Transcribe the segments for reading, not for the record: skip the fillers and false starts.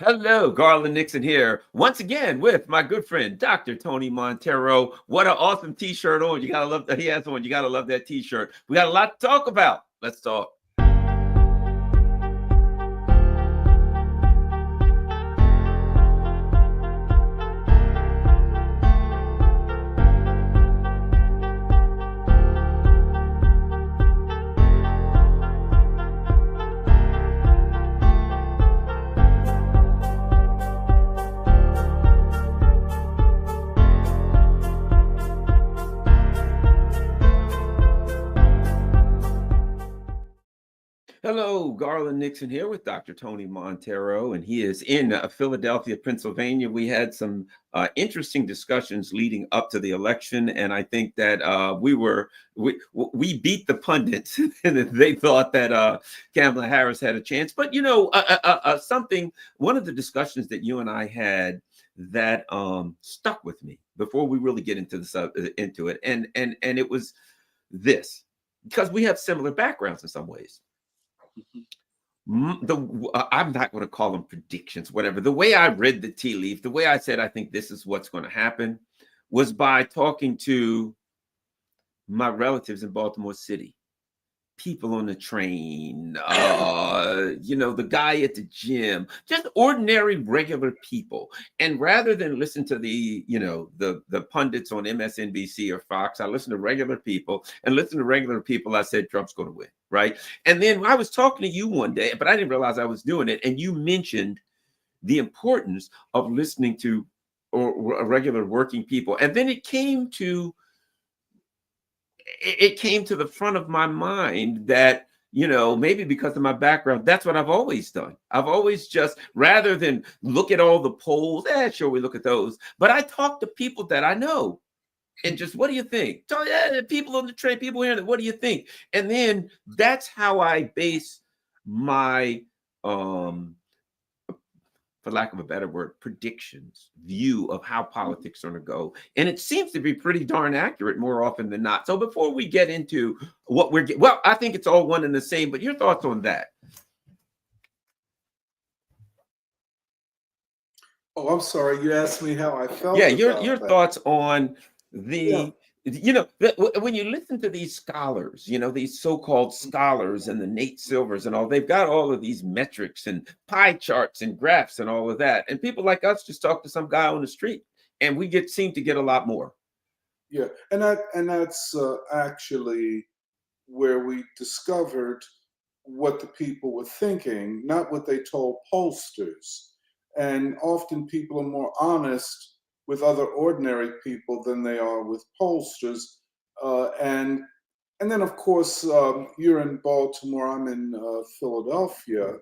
Hello, Garland Nixon here, once again with my good friend, Dr. Tony Monteiro. What an awesome t-shirt on. You gotta love that he has on. You gotta love that t-shirt. We got a lot to talk about. Let's talk. Hello, Garland Nixon here with Dr. Tony Monteiro, and he is in Philadelphia, Pennsylvania. We had some interesting discussions leading up to the election, and I think that we beat the pundits, and they thought that Kamala Harris had a chance. But something. One of the discussions that you and I had that stuck with me before we really get into it, and it was this, because we have similar backgrounds in some ways. I'm not going to call them predictions, whatever. The way I read the tea leaf, the way I said I think this is what's going to happen, was by talking to my relatives in Baltimore City, people on the train, the guy at the gym, just ordinary, regular people. And rather than listen to the pundits on MSNBC or Fox, I listened to regular people, and listen to regular people. I said, Trump's going to win. Right. And then I was talking to you one day, but I didn't realize I was doing it. And you mentioned the importance of listening to regular working people. And then it came to the front of my mind that, maybe because of my background, that's what I've always done. I've always just, rather than look at all the polls, sure, we look at those. But I talk to people that I know. And just, what do you think? So, people on the train, people here, what do you think? And then that's how I base my, for lack of a better word, predictions, view of how politics are going to go. And it seems to be pretty darn accurate more often than not. So before we get into what I think it's all one and the same, but your thoughts on that? Oh, I'm sorry. You asked me how I felt. Yeah, your thoughts on the, when you listen to these scholars, these so-called scholars and the Nate Silvers and all, they've got all of these metrics and pie charts and graphs and all of that. And people like us just talk to some guy on the street, and we seem to get a lot more. Yeah, and that's actually where we discovered what the people were thinking, not what they told pollsters. And often people are more honest with other ordinary people than they are with pollsters. And then, of course, you're in Baltimore, I'm in Philadelphia.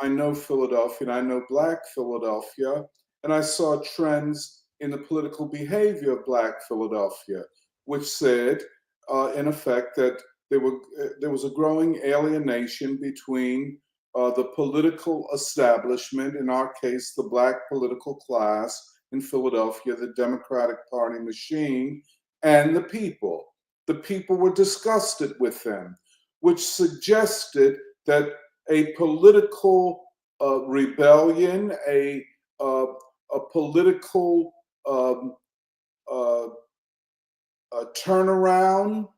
I know Philadelphia, and I know Black Philadelphia, and I saw trends in the political behavior of Black Philadelphia, which said, in effect, that there was a growing alienation between the political establishment, in our case, the Black political class in Philadelphia, the Democratic Party machine, and the people. The people were disgusted with them, which suggested that a political rebellion, a political turnaround,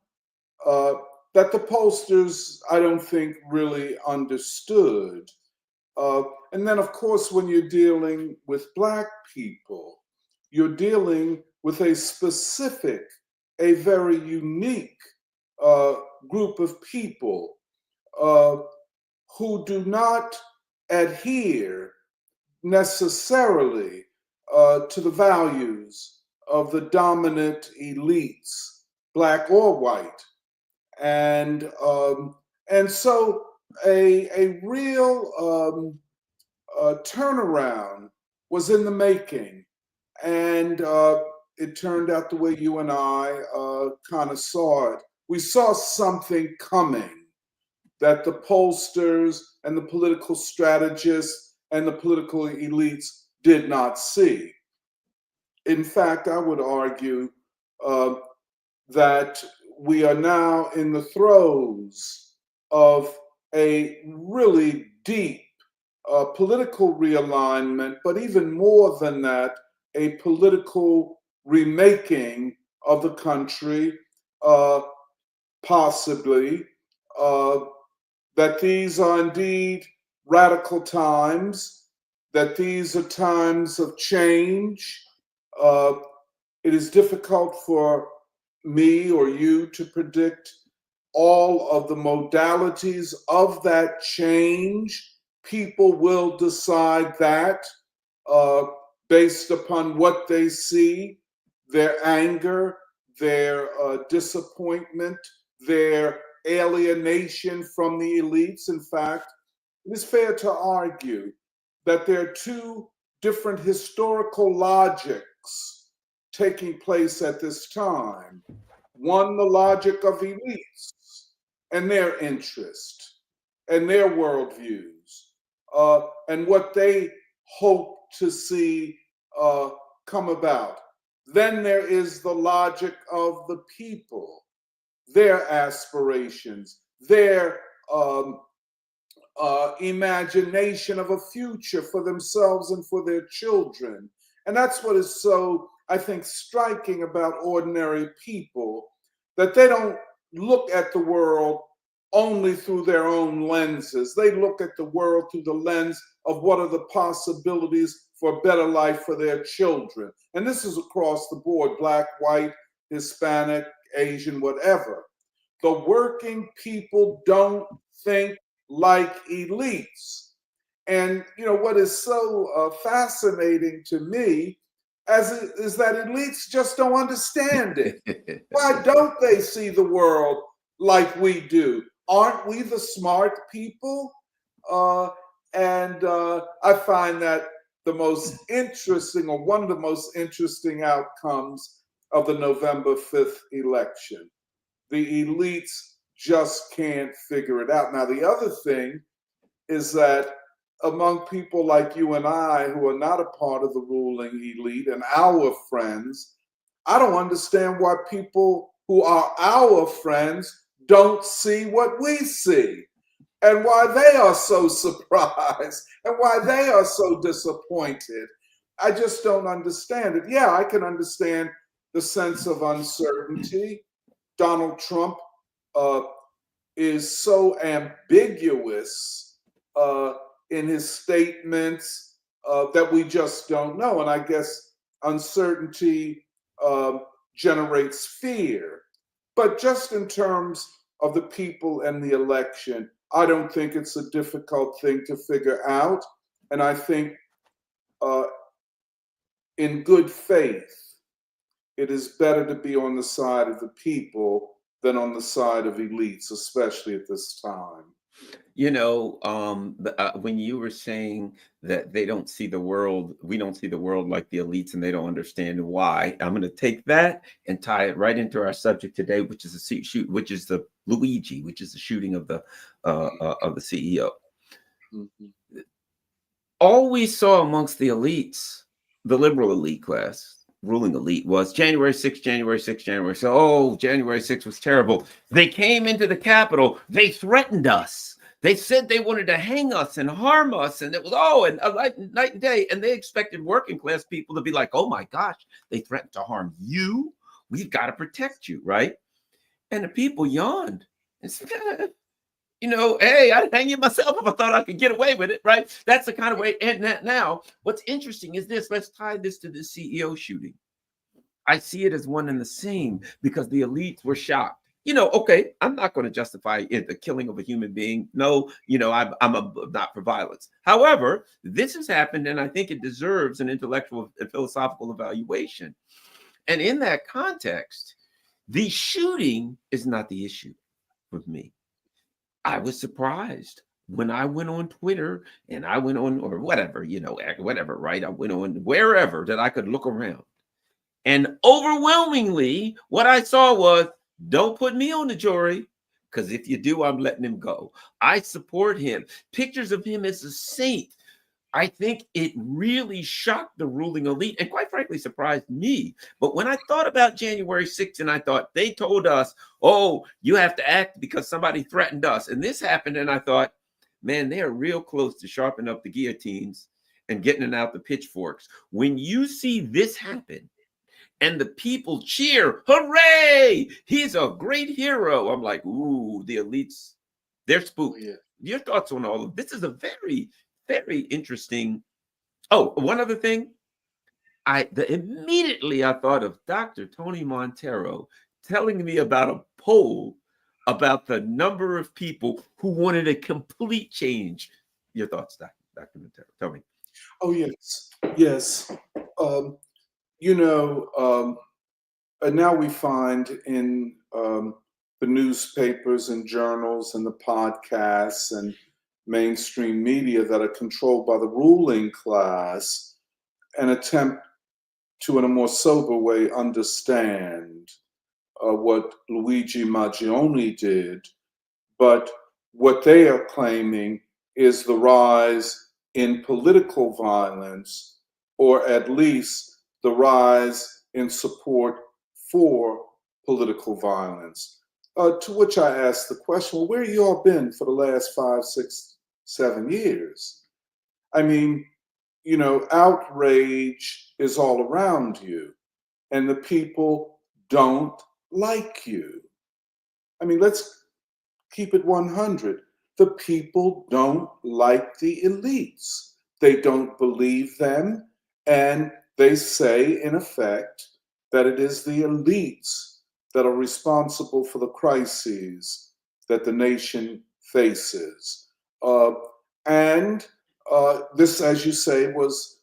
that the pollsters, I don't think, really understood. And then, of course, when you're dealing with Black people, you're dealing with a specific, a very unique group of people who do not adhere necessarily to the values of the dominant elites, Black or white. And so a real turnaround was in the making, and it turned out the way you and I kind of saw it. We saw something coming that the pollsters and the political strategists and the political elites did not see. In fact, I would argue that we are now in the throes of a really deep political realignment, but even more than that, a political remaking of the country, possibly, uh, that these are indeed radical times, that these are times of change. Uh, it is difficult for me or you to predict all of the modalities of that change. People will decide that uh, based upon what they see, their anger, their disappointment, their alienation from the elites. In fact, it is fair to argue that there are two different historical logics taking place at this time. One, the logic of elites and their interest and their worldviews, and what they hope to see come about. Then there is the logic of the people, their aspirations, their imagination of a future for themselves and for their children. And that's what is so, I think, striking about ordinary people, that they don't look at the world only through their own lenses. They look at the world through the lens of what are the possibilities for a better life for their children. And this is across the board, Black, white, Hispanic, Asian, whatever. The working people don't think like elites. And what is so fascinating to me is that elites just don't understand it. Why don't they see the world like we do? Aren't we the smart people? And I find that the most interesting, or one of the most interesting outcomes of the November 5th election. The elites just can't figure it out. Now, the other thing is that among people like you and I, who are not a part of the ruling elite and our friends, I don't understand why people who are our friends don't see what we see, and why they are so surprised, and why they are so disappointed. I just don't understand it. Yeah, I can understand the sense of uncertainty. Donald Trump is so ambiguous in his statements that we just don't know. And I guess uncertainty generates fear. But just in terms of the people and the election, I don't think it's a difficult thing to figure out. And I think in good faith, it is better to be on the side of the people than on the side of elites, especially at this time. When you were saying that they don't see the world, we don't see the world like the elites, and they don't understand why. I'm going to take that and tie it right into our subject today, which is which is the Luigi, which is the shooting of the CEO. Mm-hmm. All we saw amongst the elites, the liberal elite class, ruling elite, was January 6th, January 6th, January 6th. Oh, January 6th was terrible. They came into the Capitol. They threatened us. They said they wanted to hang us and harm us. And it was, and night and day. And they expected working class people to be like, oh my gosh, they threatened to harm you. We've got to protect you, right? And the people yawned and said, hey, I'd hang you myself if I thought I could get away with it, right? That's the kind of way. And now, what's interesting is this. Let's tie this to the CEO shooting. I see it as one and the same, because the elites were shocked. Okay, I'm not going to justify the killing of a human being. No, I'm not for violence. However, this has happened, and I think it deserves an intellectual and philosophical evaluation. And in that context, the shooting is not the issue with me. I was surprised when I went on Twitter and I went on, or whatever, whatever, right? I went on wherever that I could look around. And overwhelmingly, what I saw was, don't put me on the jury, because if you do, I'm letting him go. I support him. Pictures of him as a saint. I think it really shocked the ruling elite and, quite frankly, surprised me. But when I thought about January 6th, and I thought they told us, oh, you have to act because somebody threatened us, and this happened, and I thought, man, they are real close to sharpening up the guillotines and getting out the pitchforks. When you see this happen and the people cheer, hooray, he's a great hero. I'm like, ooh, the elites, they're Oh, spooked. yeah. Your thoughts on all of this is a very, very interesting. Oh, one other thing. Immediately I thought of Dr. Tony Monteiro telling me about a poll about the number of people who wanted a complete change. Your thoughts, Dr. Monteiro? Tell me. Oh, yes. Yes. Um, and now we find in the newspapers and journals and the podcasts and mainstream media that are controlled by the ruling class an attempt to, in a more sober way, understand what Luigi Maggioni did, but what they are claiming is the rise in political violence, or at least the rise in support for political violence. To which I asked the question, well, where you all been for the last 5, 6, 7 years? I mean, outrage is all around you, and the people don't like you. I mean, let's keep it 100. The people don't like the elites. They don't believe them, and they say, in effect, that it is the elites that are responsible for the crises that the nation faces. And this, as you say, was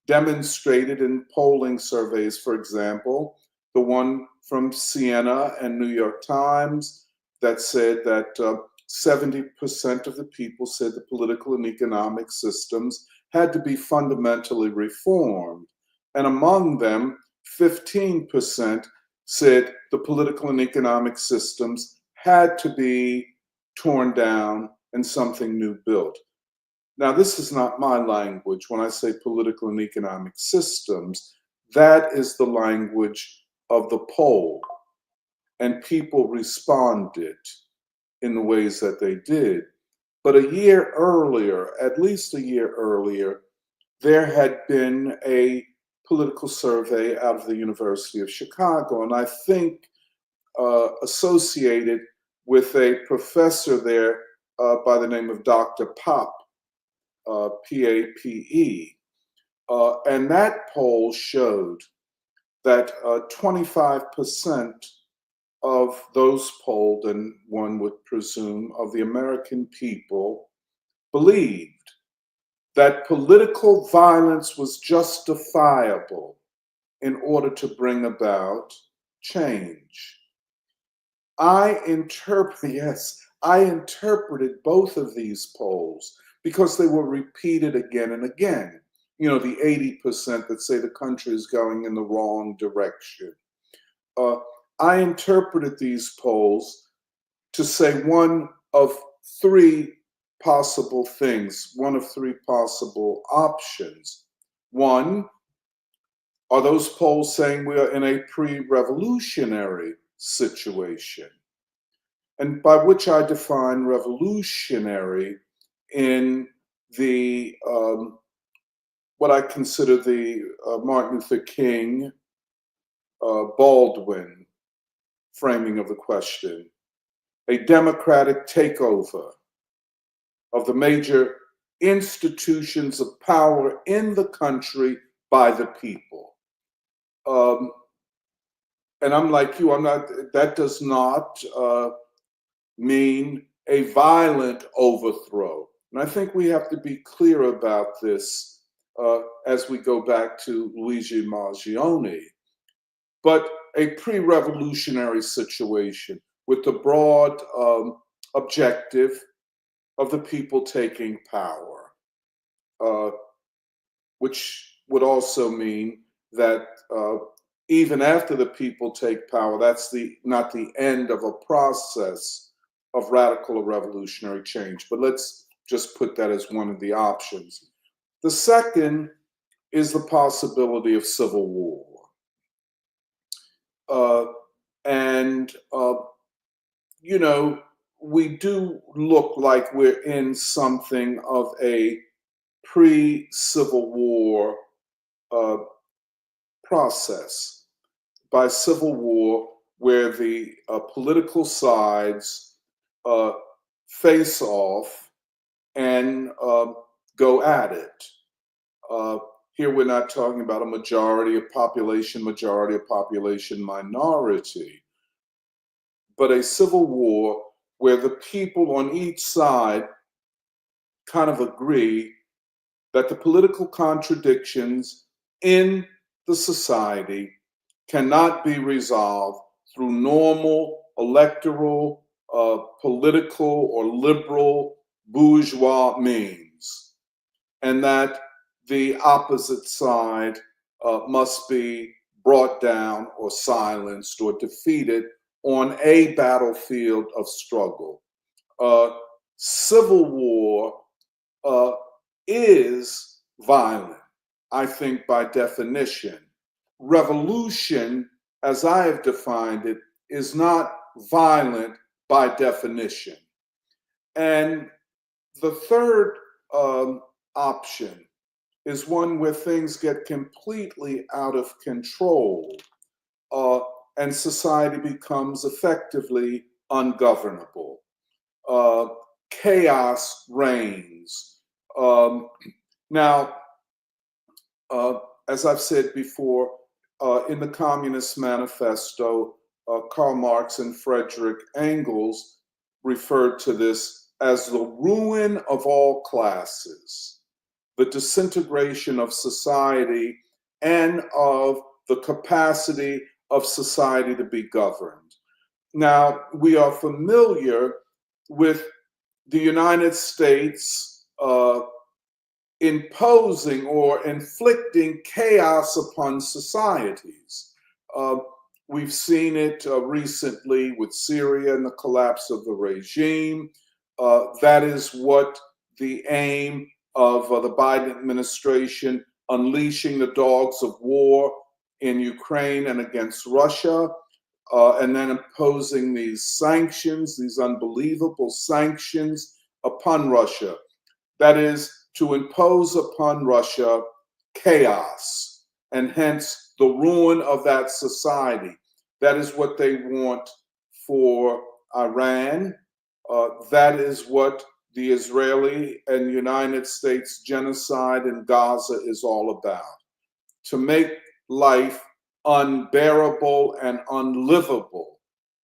demonstrated in polling surveys, for example, the one from Siena and New York Times that said that 70% of the people said the political and economic systems had to be fundamentally reformed. And among them, 15% said the political and economic systems had to be torn down and something new built. Now, this is not my language. When I say political and economic systems, that is the language of the poll. And people responded in the ways that they did. But a year earlier, at least a year earlier, there had been a political survey out of the University of Chicago, and I think associated with a professor there by the name of Dr. Pop, P-A-P-E. And that poll showed that 25% of those polled, and one would presume of the American people, believed that political violence was justifiable in order to bring about change. I interpreted both of these polls because they were repeated again and again. The 80% that say the country is going in the wrong direction. I interpreted these polls to say one of three possible things, one of three possible options. One, are those polls saying we are in a pre-revolutionary situation? And by which I define revolutionary in the what I consider the Martin Luther King, Baldwin framing of the question, a democratic takeover of the major institutions of power in the country by the people. And I'm like you, that does not mean a violent overthrow. And I think we have to be clear about this as we go back to Luigi Maggioni. But a pre-revolutionary situation with the broad objective of the people taking power, which would also mean that even after the people take power, that's not the end of a process of radical or revolutionary change. But let's just put that as one of the options. The second is the possibility of civil war. And we do look like we're in something of a pre-Civil War uh, process. By Civil War, where the political sides uh, face off and go at it. Uh, Here, we're not talking about a majority of population minority, but a civil war where the people on each side kind of agree that the political contradictions in the society cannot be resolved through normal electoral, political, or liberal bourgeois means, and that the opposite side must be brought down or silenced or defeated on a battlefield of struggle. Civil war uh, is violent, I think, by definition. Revolution, as I have defined it, is not violent by definition. And the third option is one where things get completely out of control and society becomes effectively ungovernable. Chaos reigns. Now, as I've said before, in the Communist Manifesto, Karl Marx and Frederick Engels referred to this as the ruin of all classes, the disintegration of society and of the capacity of society to be governed. Now, we are familiar with the United States imposing or inflicting chaos upon societies. We've seen it recently with Syria and the collapse of the regime. That is what the aim of the Biden administration, unleashing the dogs of war in Ukraine and against Russia, and then imposing these sanctions, these unbelievable sanctions upon Russia. That is to impose upon Russia chaos and hence the ruin of that society. That is what they want for Iran. That is what the Israeli and United States genocide in Gaza is all about. To make life unbearable and unlivable,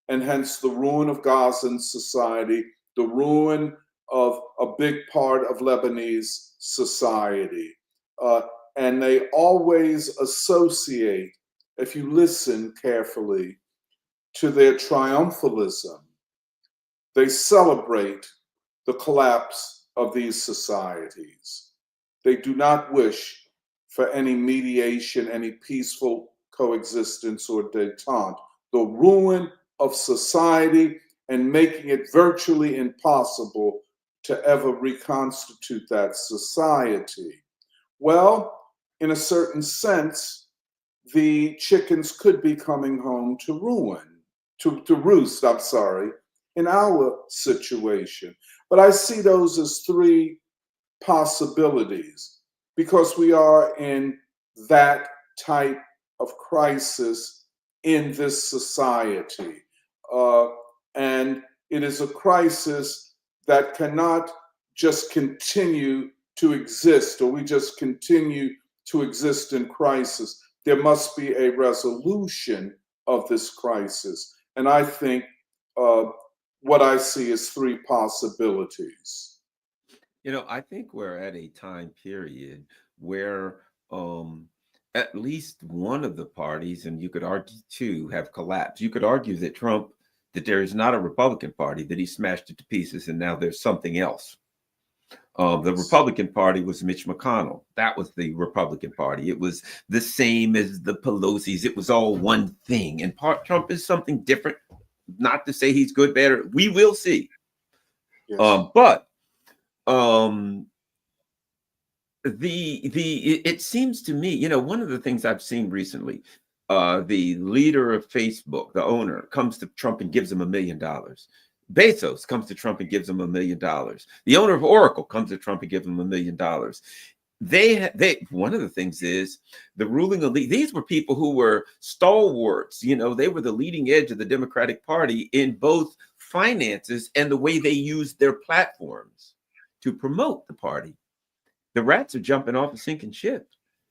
and hence the ruin of Gazan society, the ruin of a big part of Lebanese society. And they always associate, if you listen carefully, to their triumphalism. They celebrate the collapse of these societies. They do not wish for any mediation, any peaceful coexistence or détente. The ruin of society and making it virtually impossible to ever reconstitute that society. Well, in a certain sense, the chickens could be coming home to roost, in our situation. But I see those as three possibilities because we are in that type of crisis in this society. And it is a crisis that cannot just continue to exist, or we just continue to exist in crisis. There must be a resolution of this crisis. And I think what I see is three possibilities. I think we're at a time period where at least one of the parties, and you could argue two, have collapsed. You could argue that that there is not a Republican Party, that he smashed it to pieces, and now there's something else. The Republican Party was Mitch McConnell. That was the Republican Party. It was the same as the Pelosi's. It was all one thing. And Trump is something different. Not to say he's good, bad, or we will see. Yes. But it seems to me, one of the things I've seen recently, the leader of Facebook, the owner, comes to Trump and gives him $1 million. Bezos comes to Trump and gives him $1 million. The owner of Oracle comes to Trump and gives him $1 million. They one of the things is the ruling elite. These were people who were stalwarts. You know, they were the leading edge of the Democratic Party in both finances and the way they used their platforms to promote the party. The rats are jumping off a sinking ship.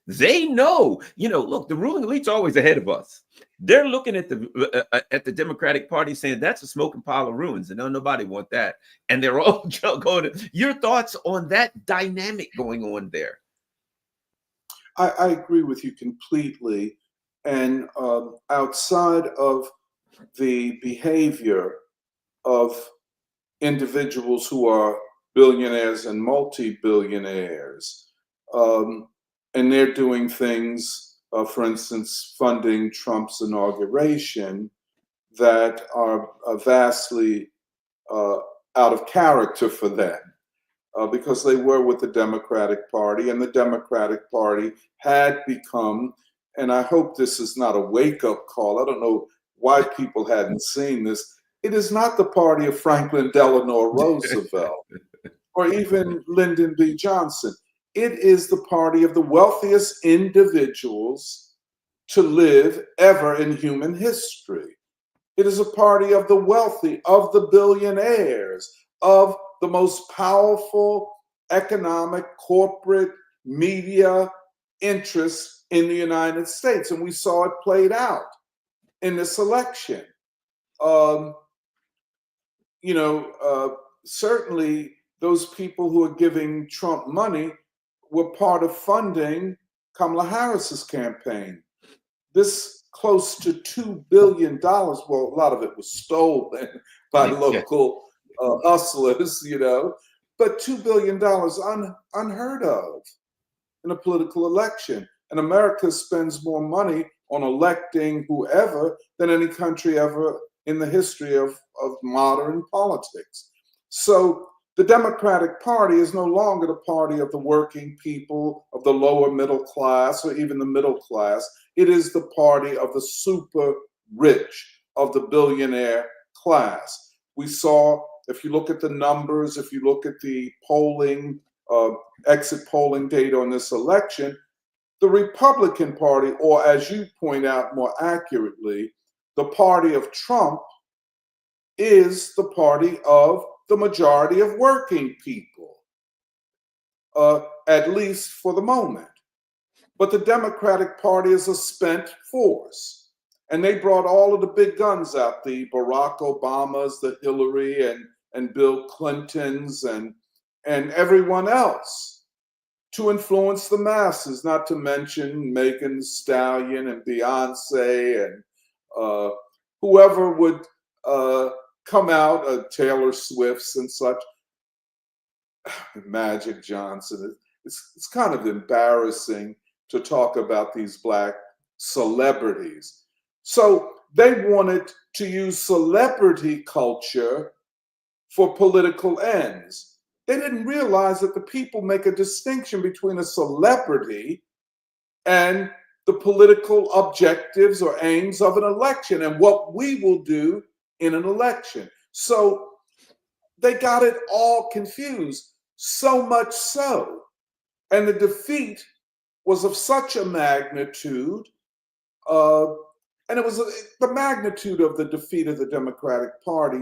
They know, you know, look, the ruling elite's always ahead of us. They're looking at the Democratic Party saying that's a smoking pile of ruins, and no, nobody want that. And they're all going to, your thoughts on that dynamic going on there? I agree with you completely. And outside of the behavior of individuals who are billionaires and multi-billionaires, and they're doing things, for instance, funding Trump's inauguration, that are vastly out of character for them, because they were with the Democratic Party, and the Democratic Party had become, and I hope this is not a wake-up call, I don't know why people hadn't seen this, it is not the party of Franklin Delano Roosevelt or even Lyndon B. Johnson. It is the party of the wealthiest individuals to live ever in human history. It is a party of the wealthy, of the billionaires, of the most powerful economic, corporate, media interests in the United States. And we saw it played out in this election. Certainly those people who are giving Trump money were part of funding Kamala Harris's campaign. This close to $2 billion, well, a lot of it was stolen by local hustlers, you know, but $2 billion unheard of in a political election. And America spends more money on electing whoever than any country ever in the history of modern politics. So the Democratic Party is no longer the party of the working people, of the lower middle class, or even the middle class. It is the party of the super rich, of the billionaire class. We saw, if you look at the numbers, if you look at the polling, exit polling data on this election, the Republican Party, or as you point out more accurately, the party of Trump, is the party of the majority of working people, at least for the moment. But the Democratic Party is a spent force. And they brought all of the big guns out, the Barack Obamas, the Hillary and Bill Clintons and everyone else, to influence the masses, not to mention Megan Thee Stallion and Beyonce and whoever would come out, Taylor Swift's and such. Magic Johnson. It's kind of embarrassing to talk about these Black celebrities. So they wanted to use celebrity culture for political ends. They didn't realize that the people make a distinction between a celebrity and the political objectives or aims of an election and what we will do in an election. So they got it all confused, so much so. And the defeat was of such a magnitude, and it was the magnitude of the defeat of the Democratic Party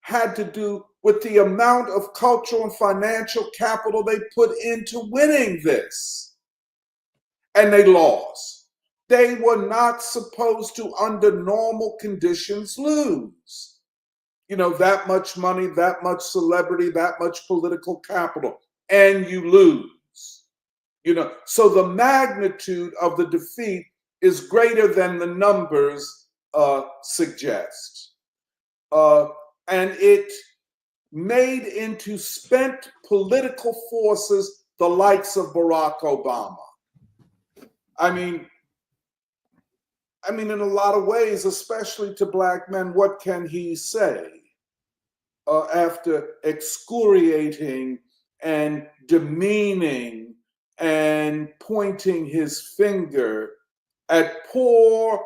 had to do with the amount of cultural and financial capital they put into winning this. And they lost. They were not supposed to, under normal conditions, lose. You know, that much money, that much celebrity, that much political capital, and you lose. You know, so the magnitude of the defeat is greater than the numbers suggest. And it made into spent political forces the likes of Barack Obama. I mean, in a lot of ways, especially to Black men, what can he say after excoriating and demeaning and pointing his finger at poor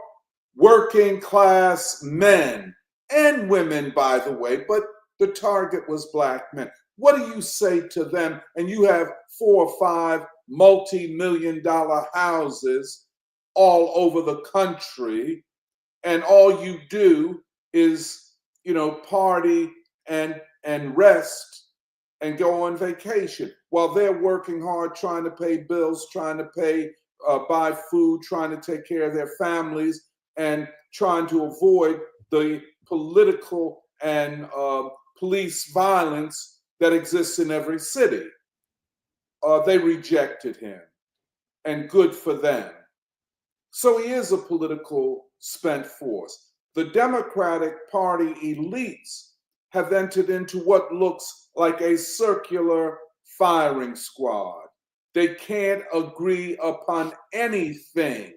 working class men and women, by the way, but the target was black men. What do you say to them? And you have 4 or 5 multi-million-dollar houses all over the country, and all you do is, party and rest and go on vacation while they're working hard, trying to pay bills, trying to buy food, trying to take care of their families, and trying to avoid the political and police violence that exists in every city. They rejected him, and good for them. So he is a political spent force. The Democratic Party elites have entered into what looks like a circular firing squad. They can't agree upon anything.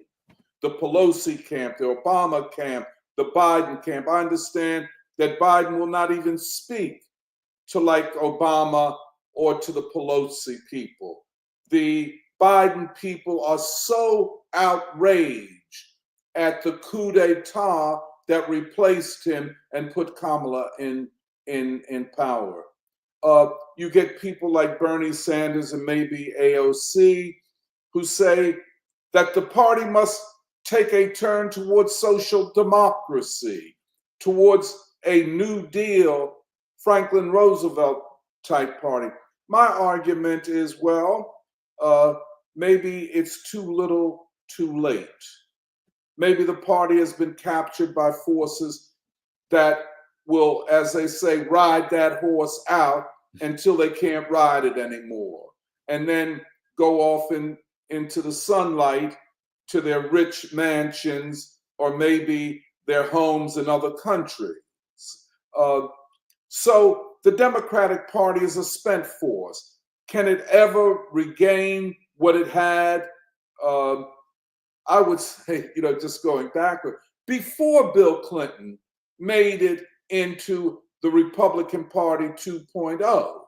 The Pelosi camp, the Obama camp, the Biden camp. I understand that Biden will not even speak to like Obama or to the Pelosi people. The Biden people are so outraged at the coup d'etat that replaced him and put Kamala in power. You get people like Bernie Sanders and maybe AOC who say that the party must take a turn towards social democracy, towards a New Deal, Franklin Roosevelt type party. My argument is, maybe it's too little, too late. Maybe the party has been captured by forces that will, as they say, ride that horse out until they can't ride it anymore, and then go off into the sunlight to their rich mansions or maybe their homes in other countries. So the Democratic Party is a spent force. Can it ever regain what it had? I would say, just going backward, before Bill Clinton made it into the Republican Party 2.0,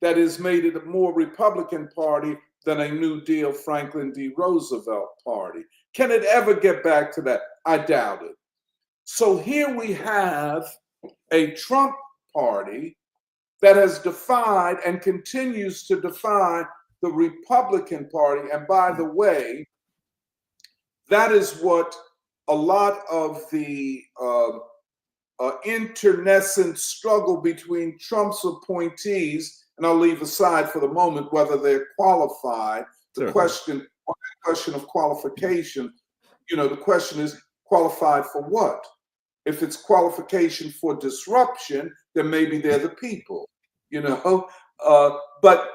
that is, made it a more Republican party than a New Deal Franklin D. Roosevelt party. Can it ever get back to that? I doubt it. So here we have a Trump party that has defied and continues to defy the Republican Party. And by the way, that is what a lot of the internecine struggle between Trump's appointees, and I'll leave aside for the moment whether they're qualified. The question of qualification, the question is qualified for what? If it's qualification for disruption, then maybe they're the people, But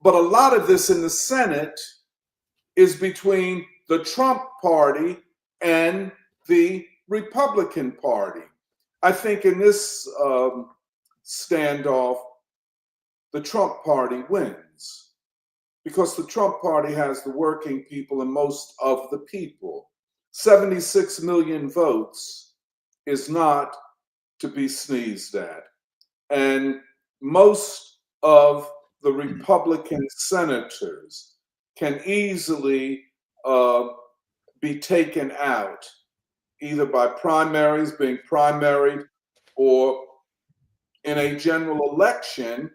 a lot of this in the Senate is between the Trump party and the Republican Party. I think in this standoff, the Trump party wins because the Trump party has the working people and most of the people. 76 million votes is not to be sneezed at. And most of the Republican senators can easily be taken out, either by primaries, being primaried, or in a general election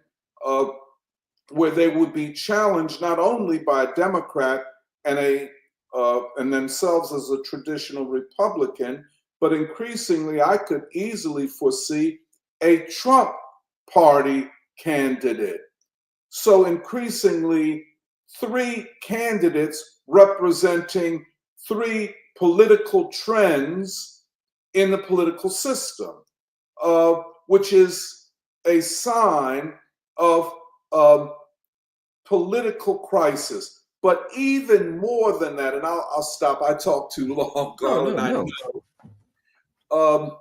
where they would be challenged not only by a Democrat and themselves as a traditional Republican, but increasingly I could easily foresee a Trump party candidate. So increasingly, 3 candidates representing 3 political trends in the political system, which is a sign of political crisis. But even more than that, and I'll stop. I talked too long, Garland. No.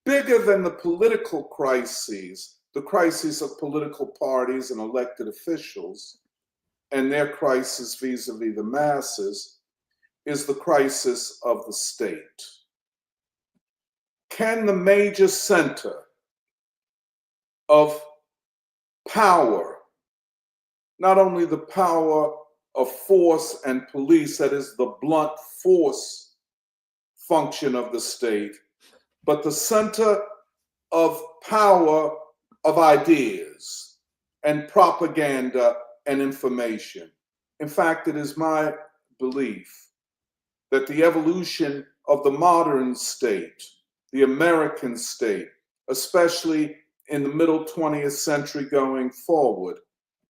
Bigger than the political crises, the crises of political parties and elected officials, and their crisis vis-a-vis the masses, is the crisis of the state. Can the major center of power, not only the power of force and police, that is the blunt force function of the state, but the center of power of ideas and propaganda and information. In fact, it is my belief that the evolution of the modern state, the American state, especially in the middle 20th century going forward,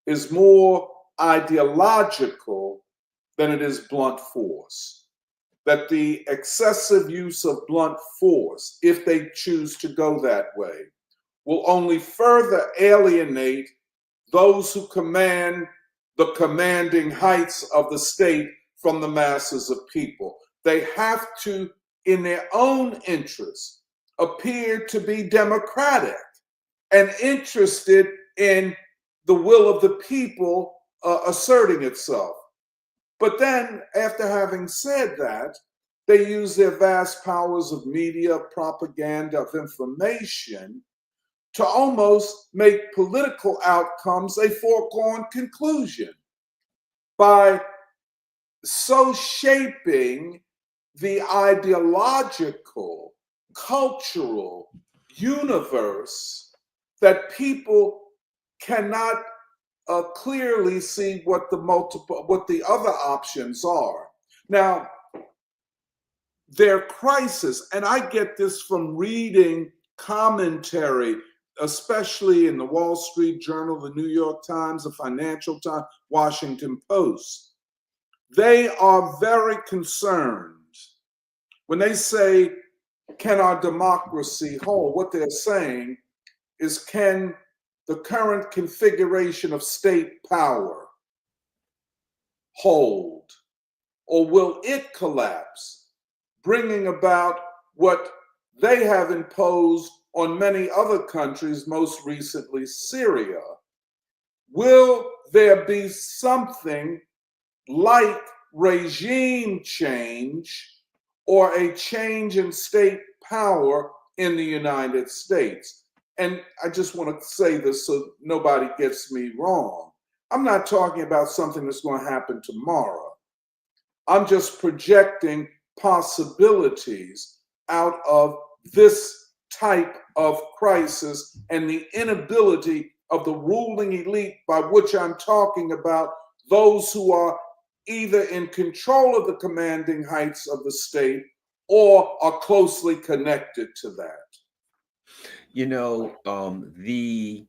is more ideological than it is blunt force. That the excessive use of blunt force, if they choose to go that way, will only further alienate those who command the commanding heights of the state from the masses of people. They have to, in their own interest, appear to be democratic and interested in the will of the people asserting itself. But then, after having said that, they use their vast powers of media, propaganda, of information to almost make political outcomes a foregone conclusion by so shaping the ideological, cultural universe that people cannot clearly see what the other options are. Now, their crisis, and I get this from reading commentary, especially in the Wall Street Journal, the New York Times, the Financial Times, Washington Post. They are very concerned when they say, can our democracy hold? What they're saying is, can the current configuration of state power hold, or will it collapse, bringing about what they have imposed on many other countries, most recently Syria? Will there be something like regime change or a change in state power in the United States? And I just want to say this so nobody gets me wrong. I'm not talking about something that's going to happen tomorrow. I'm just projecting possibilities out of this type of crisis and the inability of the ruling elite, by which I'm talking about those who are either in control of the commanding heights of the state or are closely connected to that. You know, the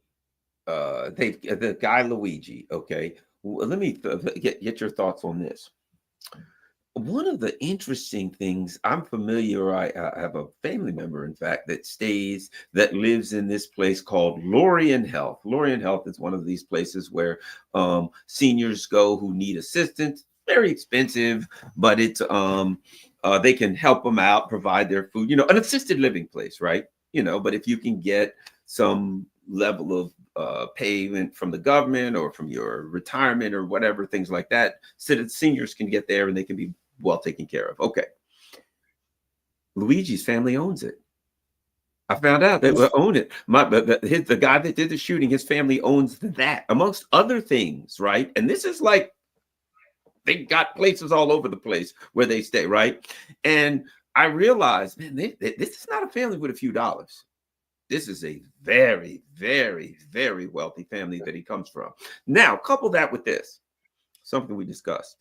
guy Luigi. Okay, let me get your thoughts on this. One of the interesting things, I'm familiar. I have a family member, in fact, that lives in this place called Lorien Health. Lorien Health is one of these places where seniors go who need assistance. Very expensive, but it's they can help them out, provide their food. You know, an assisted living place, right? You know, but if you can get some level of payment from the government or from your retirement or whatever, things like that, so that seniors can get there and they can be well taken care of. Okay. Luigi's family owns it. I found out they own it. The guy that did the shooting, his family owns that, amongst other things, right? And this is like, they got places all over the place where they stay, right? And I realized, man, this is not a family with a few dollars. This is a very, very, very wealthy family that he comes from. Now, couple that with this, something we discussed.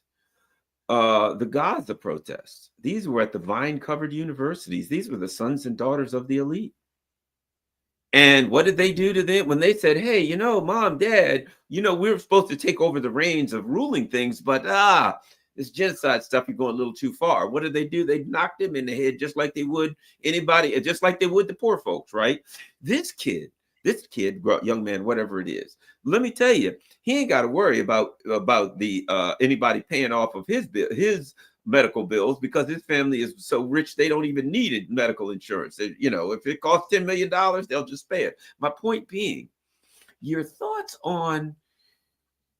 The Gaza protests. These were at the vine-covered universities. These were the sons and daughters of the elite. And what did they do to them when they said, hey, you know, mom, dad, you know, we were supposed to take over the reins of ruling things, but this genocide stuff, you're going a little too far. What did they do? They knocked him in the head just like they would anybody, just like they would the poor folks, right? This kid, young man, whatever it is, let me tell you, he ain't got to worry about the anybody paying off of his medical bills, because his family is so rich they don't even need medical insurance. You know, if it costs $10 million, they'll just pay it. My point being, your thoughts on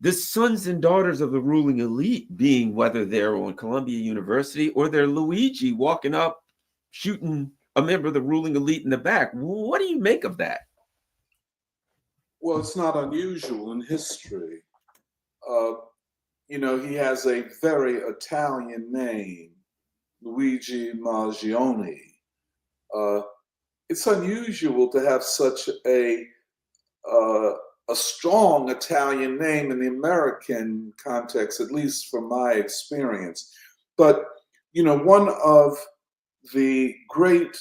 the sons and daughters of the ruling elite being, whether they're on Columbia University or they're Luigi walking up shooting a member of the ruling elite in the back. What do you make of that? Well, it's not unusual in history. You know, he has a very Italian name, Luigi Maggioni. it's unusual to have such uh, a strong Italian name in the American context, at least from my experience. But one of the great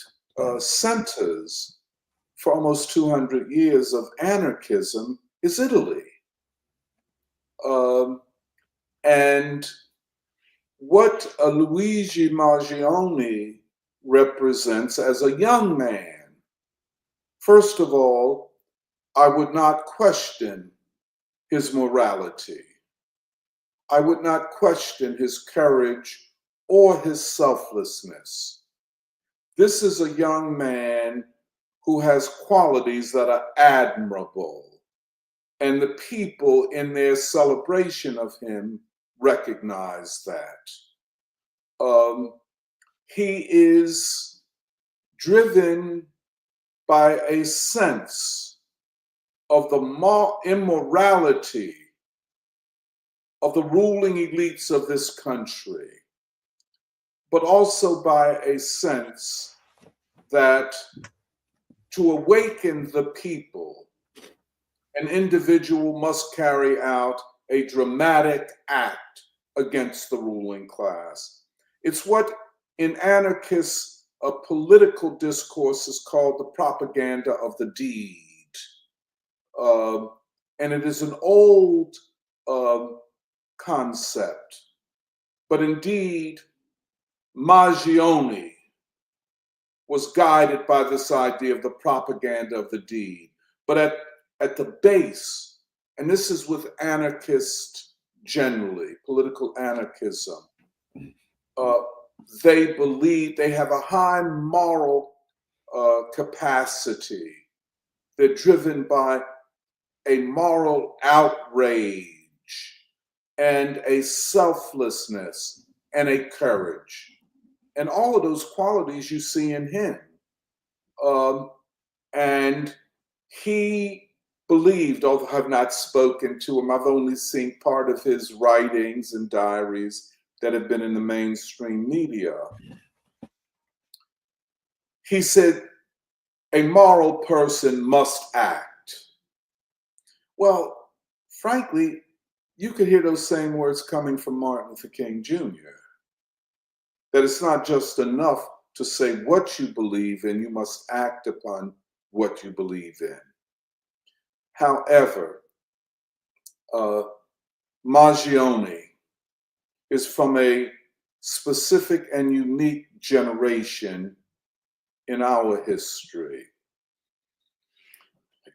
centers for almost 200 years of anarchism is Italy. And what Luigi Mangione represents as a young man, first of all, I would not question his morality. I would not question his courage or his selflessness. This is a young man who has qualities that are admirable, and the people in their celebration of him recognize that. He is driven by a sense of the immorality of the ruling elites of this country, but also by a sense that to awaken the people, an individual must carry out a dramatic act against the ruling class. It's what in anarchist political discourse is called the propaganda of the deed. And it is an old concept, but indeed, Mangione was guided by this idea of the propaganda of the deed. But at the base, and this is with anarchists generally, political anarchism, they believe they have a high moral capacity. They're driven by a moral outrage and a selflessness and a courage. And all of those qualities you see in him. And he believed, although I've not spoken to him, I've only seen part of his writings and diaries that have been in the mainstream media. He said, a moral person must act. Well, frankly, you could hear those same words coming from Martin Luther King Jr. That it's not just enough to say what you believe in, you must act upon what you believe in. However, Mangione is from a specific and unique generation in our history.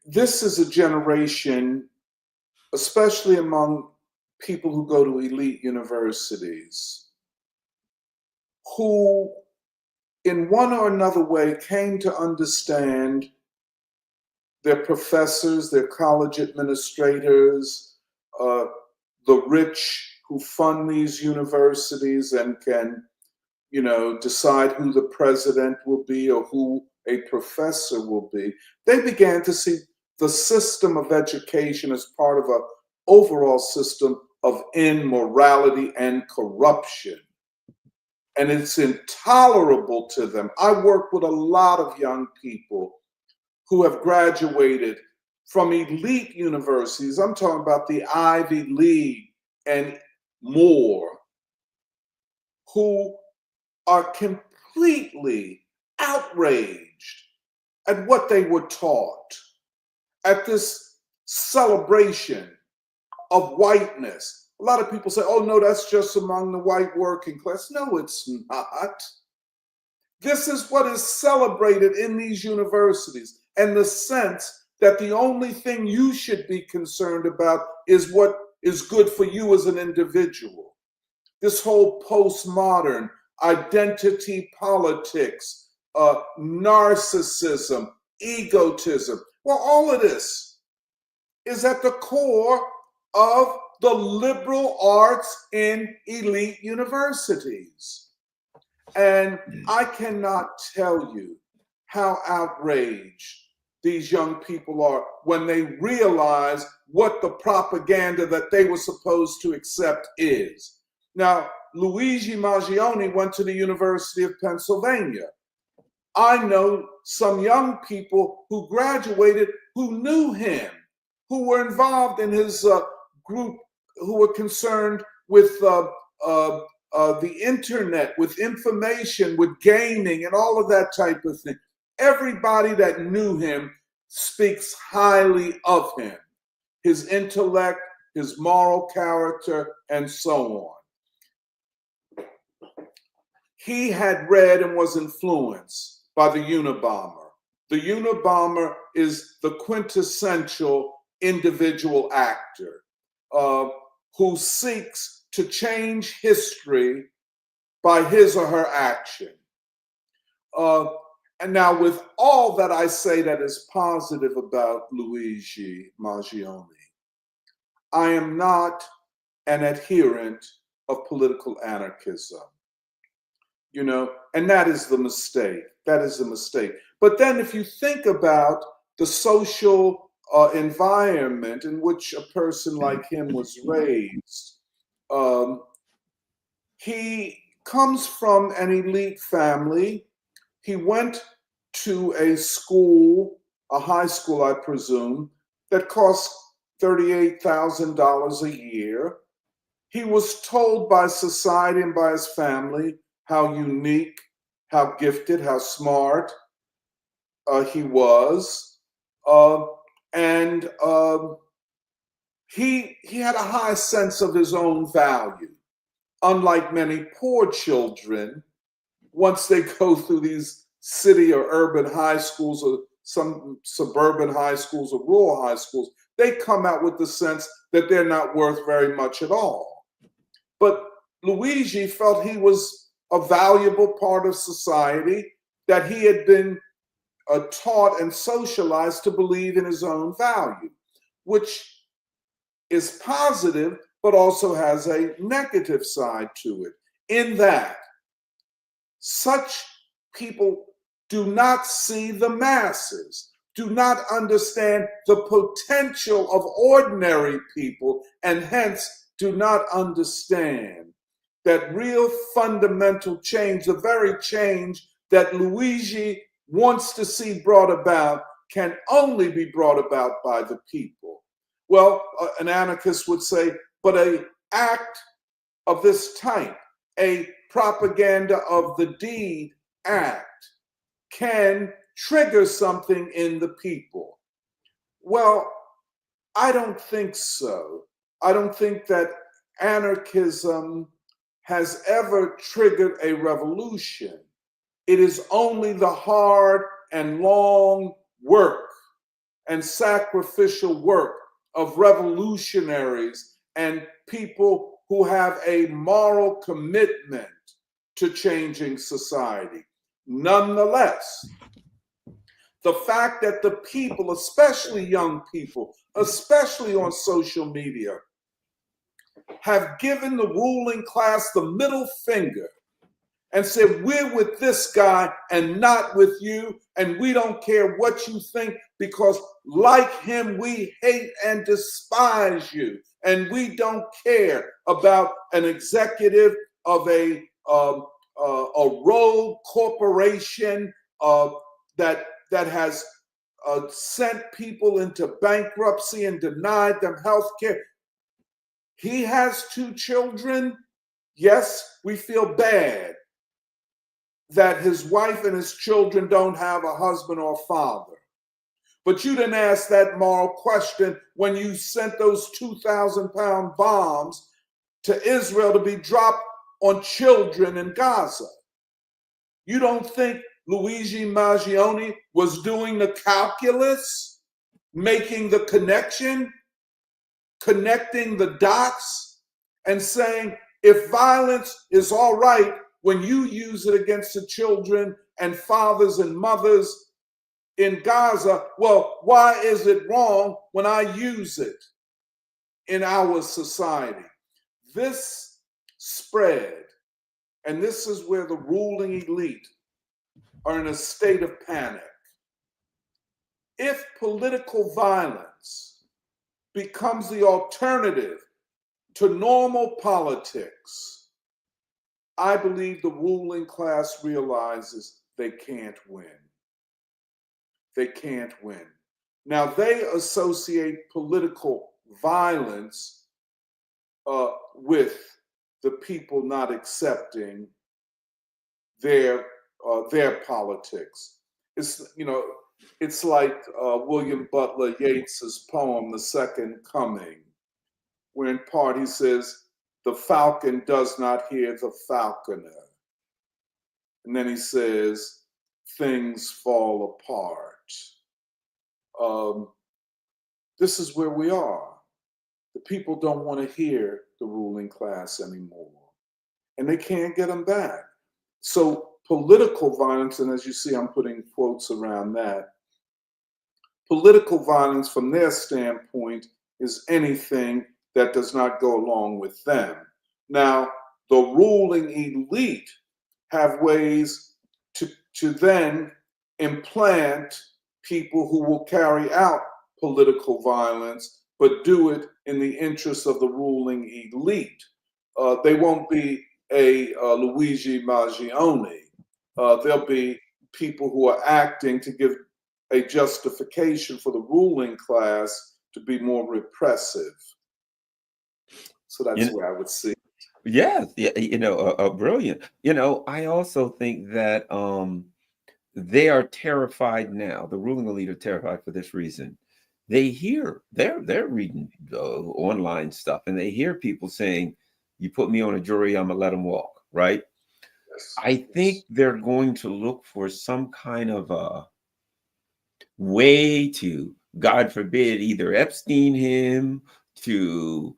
This is a generation, especially among people who go to elite universities, who in one or another way came to understand their professors, their college administrators, the rich who fund these universities and can, decide who the president will be or who a professor will be. They began to see the system of education as part of an overall system of immorality and corruption. And it's intolerable to them. I work with a lot of young people who have graduated from elite universities. I'm talking about the Ivy League and more, who are completely outraged at what they were taught, at this celebration of whiteness. A lot of people say, oh no, that's just among the white working class. No, it's not. This is what is celebrated in these universities, and the sense that the only thing you should be concerned about is what is good for you as an individual. This whole postmodern identity politics, narcissism, egotism. Well, all of this is at the core of the liberal arts in elite universities. And I cannot tell you how outraged these young people are when they realize what the propaganda that they were supposed to accept is. Now, Luigi Mangione went to the University of Pennsylvania. I know some young people who graduated who knew him, who were involved in his group, who were concerned with the internet, with information, with gaming, and all of that type of thing. Everybody that knew him speaks highly of him, his intellect, his moral character, and so on. He had read and was influenced by the Unabomber. The Unabomber is the quintessential individual actor who seeks to change history by his or her action. And now, with all that I say that is positive about Luigi Mangione, I am not an adherent of political anarchism. You know, and that is the mistake. That is the mistake. But then if you think about the social environment in which a person like him was raised, he comes from an elite family. He went to a school, a high school, I presume, that cost $38,000 a year. He was told by society and by his family how unique, how gifted, how smart he was. And he had a high sense of his own value. Unlike many poor children, once they go through these city or urban high schools or some suburban high schools or rural high schools, they come out with the sense that they're not worth very much at all. But Luigi felt he was a valuable part of society, that he had been taught and socialized to believe in his own value, which is positive, but also has a negative side to it, in that such people do not see the masses, do not understand the potential of ordinary people, and hence do not understand that real fundamental change, the very change that Luigi wants to see brought about, can only be brought about by the people. Well, an anarchist would say, but an act of this type, a propaganda of the deed act, can trigger something in the people. Well, I don't think so. I don't think that anarchism has ever triggered a revolution. It is only the hard and long work and sacrificial work of revolutionaries and people who have a moral commitment to changing society. Nonetheless, the fact that the people, especially young people, especially on social media, have given the ruling class the middle finger and said, we're with this guy and not with you, and we don't care what you think, because like him, we hate and despise you, and we don't care about an executive of a rogue corporation that has sent people into bankruptcy and denied them health care. He has 2 children. Yes, we feel bad that his wife and his children don't have a husband or father. But you didn't ask that moral question when you sent those 2,000-pound bombs to Israel to be dropped on children in Gaza. You don't think Luigi Mangione was doing the calculus, making the connection, connecting the dots, and saying, if violence is all right when you use it against the children and fathers and mothers in Gaza, well, why is it wrong when I use it in our society? This spread, and this is where the ruling elite are in a state of panic. If political violence becomes the alternative to normal politics, I believe the ruling class realizes they can't win. They can't win. Now, they associate political violence with the people not accepting their politics. It's like William Butler Yeats's poem, "The Second Coming," where in part he says, "The falcon does not hear the falconer," and then he says, "Things fall apart." This is where we are. The people don't want to hear the ruling class anymore, and they can't get them back. So political violence, and as you see, I'm putting quotes around that, political violence from their standpoint is anything that does not go along with them. Now, the ruling elite have ways to then implant people who will carry out political violence, but do it in the interest of the ruling elite. They won't be a Luigi Mangione. There'll be people who are acting to give a justification for the ruling class to be more repressive. So that's where I would see. Yes, yeah, brilliant. I also think that they are terrified now. The ruling elite are terrified for this reason. They're reading online stuff, and they hear people saying, "You put me on a jury, I'm gonna let them walk." Right? Yes, I think they're going to look for some kind of a way to, God forbid, either Epstein him, to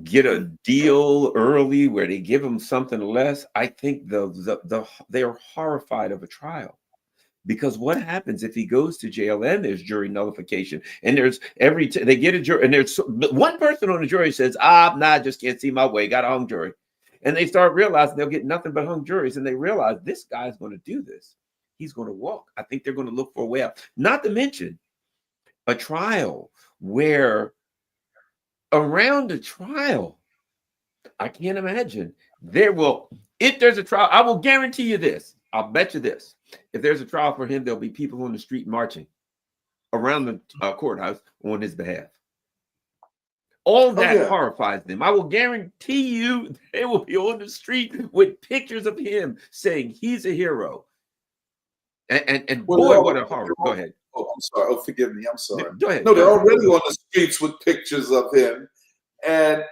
get a deal early where they give him something less. I think they are horrified of a trial, because what happens if he goes to jail and there's jury nullification, and there's they get a jury, and there's one person on the jury says, I just can't see my way, got a hung jury, and they start realizing they'll get nothing but hung juries, and they realize this guy's going to do this, he's going to walk. I think they're going to look for a way out. Not to mention a trial where around the trial, I can't imagine if there's a trial, I will guarantee you this. I'll bet you this. If there's a trial for him, there'll be people on the street marching around the courthouse on his behalf. All that horrifies them. I will guarantee you they will be on the street with pictures of him saying he's a hero. And boy, what a horror. Go ahead. Oh, I'm sorry. Oh, forgive me. I'm sorry. Go ahead. No, they're already on the streets with pictures of him. And,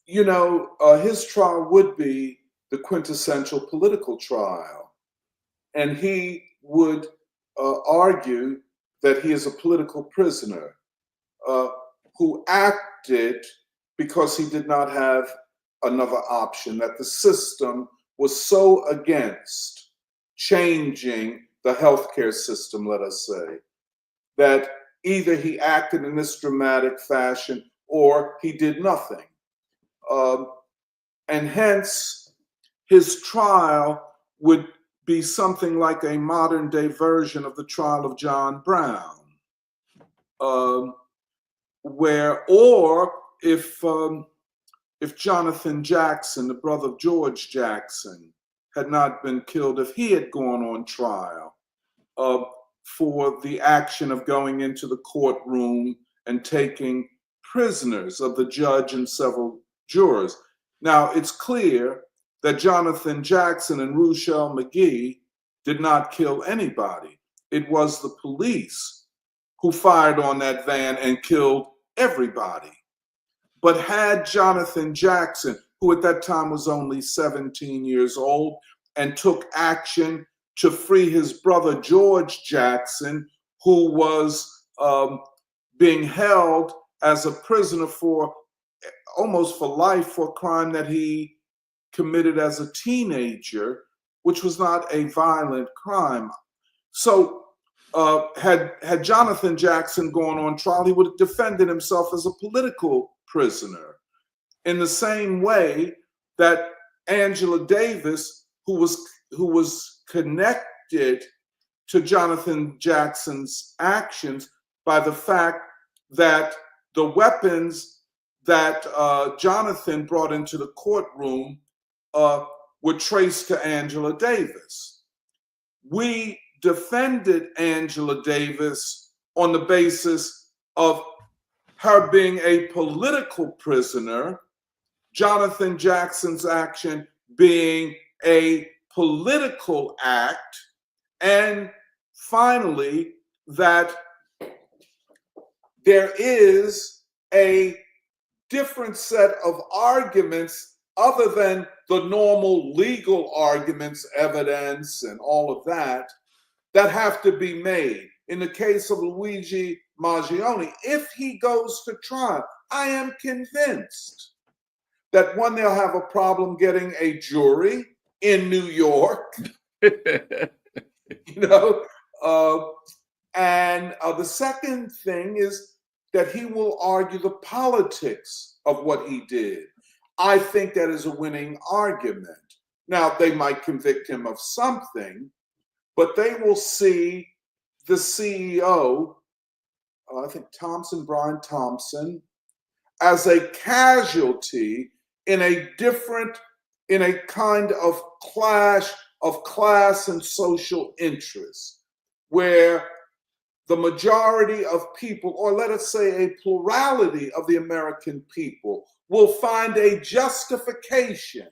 his trial would be the quintessential political trial. And he would argue that he is a political prisoner who acted because he did not have another option, that the system was so against changing the healthcare system, let us say, that either he acted in this dramatic fashion or he did nothing. And hence, his trial would be something like a modern day version of the trial of John Brown, or if Jonathan Jackson, the brother of George Jackson, had not been killed, if he had gone on trial for the action of going into the courtroom and taking prisoners of the judge and several jurors. Now, it's clear that Jonathan Jackson and Ruchell McGee did not kill anybody. It was the police who fired on that van and killed everybody. But had Jonathan Jackson, who at that time was only 17 years old, and took action to free his brother George Jackson, who was being held as a prisoner for almost for life for a crime that he committed as a teenager, which was not a violent crime. So had Jonathan Jackson gone on trial, he would have defended himself as a political prisoner, in the same way that Angela Davis, who was connected to Jonathan Jackson's actions by the fact that the weapons that Jonathan brought into the courtroom were traced to Angela Davis. We defended Angela Davis on the basis of her being a political prisoner, Jonathan Jackson's action being a political act, and finally, that there is a different set of arguments other than the normal legal arguments, evidence, and all of that, that have to be made. In the case of Luigi Maggioni, if he goes to trial, I am convinced that one, they'll have a problem getting a jury in New York, and the second thing is that he will argue the politics of what he did. I think that is a winning argument. Now, they might convict him of something, but they will see the CEO, I think Brian Thompson, as a casualty in a kind of clash of class and social interests, where the majority of people, or let us say a plurality of the American people, will find a justification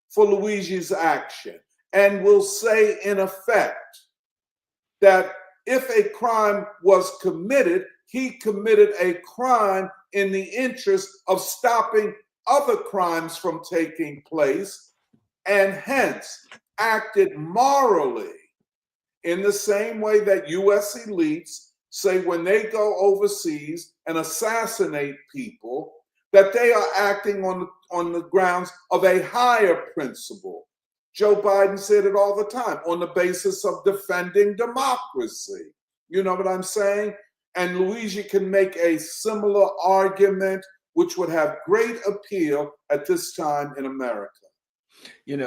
for Luigi's action and will say, in effect, that if a crime was committed, he committed a crime in the interest of stopping other crimes from taking place, and hence acted morally in the same way that U.S. elites say when they go overseas and assassinate people, that they are acting on the grounds of a higher principle. Joe Biden said it all the time, on the basis of defending democracy. You know what I'm saying? And Luigi can make a similar argument, which would have great appeal at this time in America. And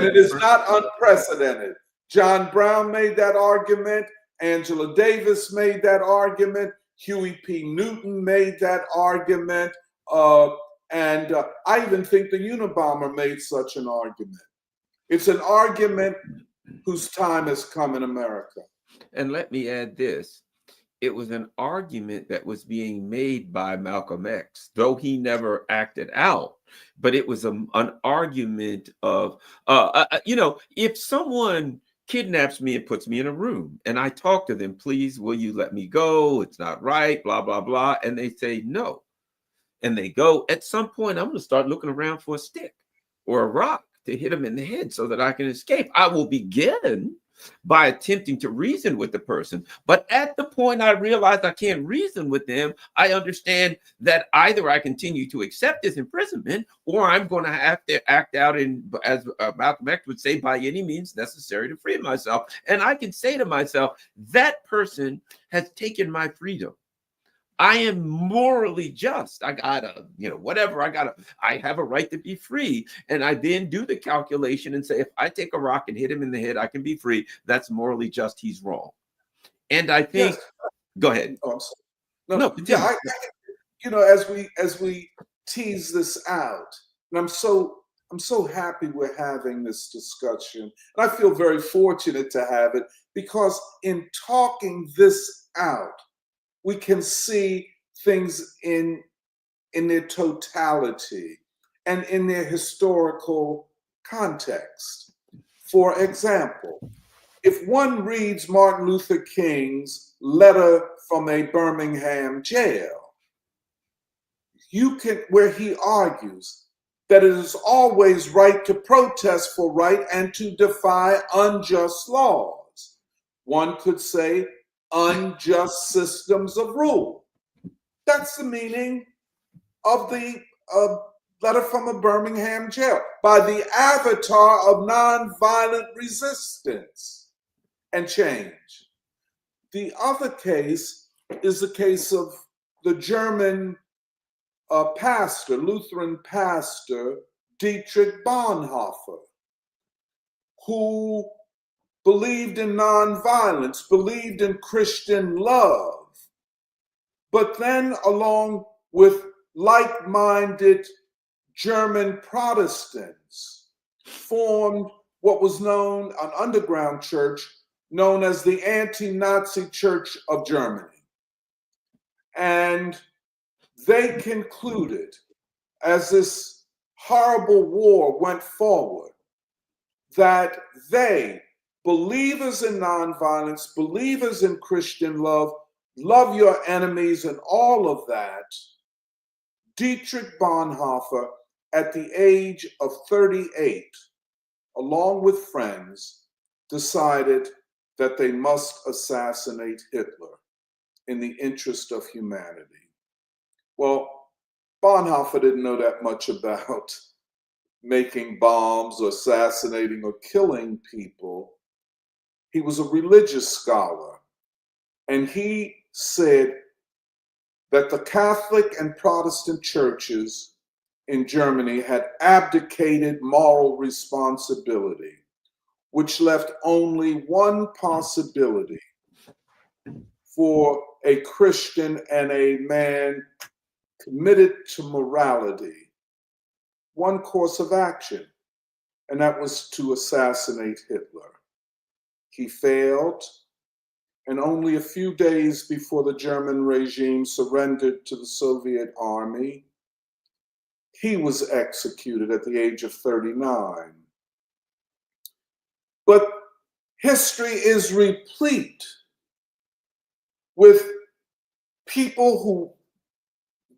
it is not unprecedented. John Brown made that argument. Angela Davis made that argument. Huey P. Newton made that argument. And I even think the Unabomber made such an argument. It's an argument whose time has come in America. And let me add this. It was an argument that was being made by Malcolm X, though he never acted out. But it was an argument of, if someone kidnaps me and puts me in a room and I talk to them, please, will you let me go? It's not right, blah, blah, blah. And they say no. And they go, at some point, I'm going to start looking around for a stick or a rock to hit them in the head so that I can escape. I will begin by attempting to reason with the person. But at the point I realize I can't reason with them, I understand that either I continue to accept this imprisonment or I'm going to have to act out in, as Malcolm X would say, by any means necessary to free myself. And I can say to myself, that person has taken my freedom. I am morally just. I gotta, I have a right to be free. And I then do the calculation and say, if I take a rock and hit him in the head, I can be free. That's morally just. He's wrong. And I think, yes. Go ahead. Oh, I'm sorry. No, yeah, as we tease this out, and I'm so happy we're having this discussion. And I feel very fortunate to have it, because in talking this out, we can see things in their totality and in their historical context. For example, if one reads Martin Luther King's letter from a Birmingham jail, where he argues that it is always right to protest for right and to defy unjust laws. One could say unjust systems of rule. That's the meaning of the letter from a Birmingham jail, by the avatar of nonviolent resistance and change. The other case is the case of the German Lutheran pastor, Dietrich Bonhoeffer, who believed in nonviolence, believed in Christian love, but then along with like-minded German Protestants, formed what was known, an underground church known as the Anti-Nazi Church of Germany. And they concluded, as this horrible war went forward, that they, believers in nonviolence, believers in Christian love, love your enemies, and all of that, Dietrich Bonhoeffer, at the age of 38, along with friends, decided that they must assassinate Hitler in the interest of humanity. Well, Bonhoeffer didn't know that much about making bombs or assassinating or killing people. He was a religious scholar, and he said that the Catholic and Protestant churches in Germany had abdicated moral responsibility, which left only one possibility for a Christian and a man committed to morality, one course of action, and that was to assassinate Hitler. He failed, and only a few days before the German regime surrendered to the Soviet army, he was executed at the age of 39. But history is replete with people who,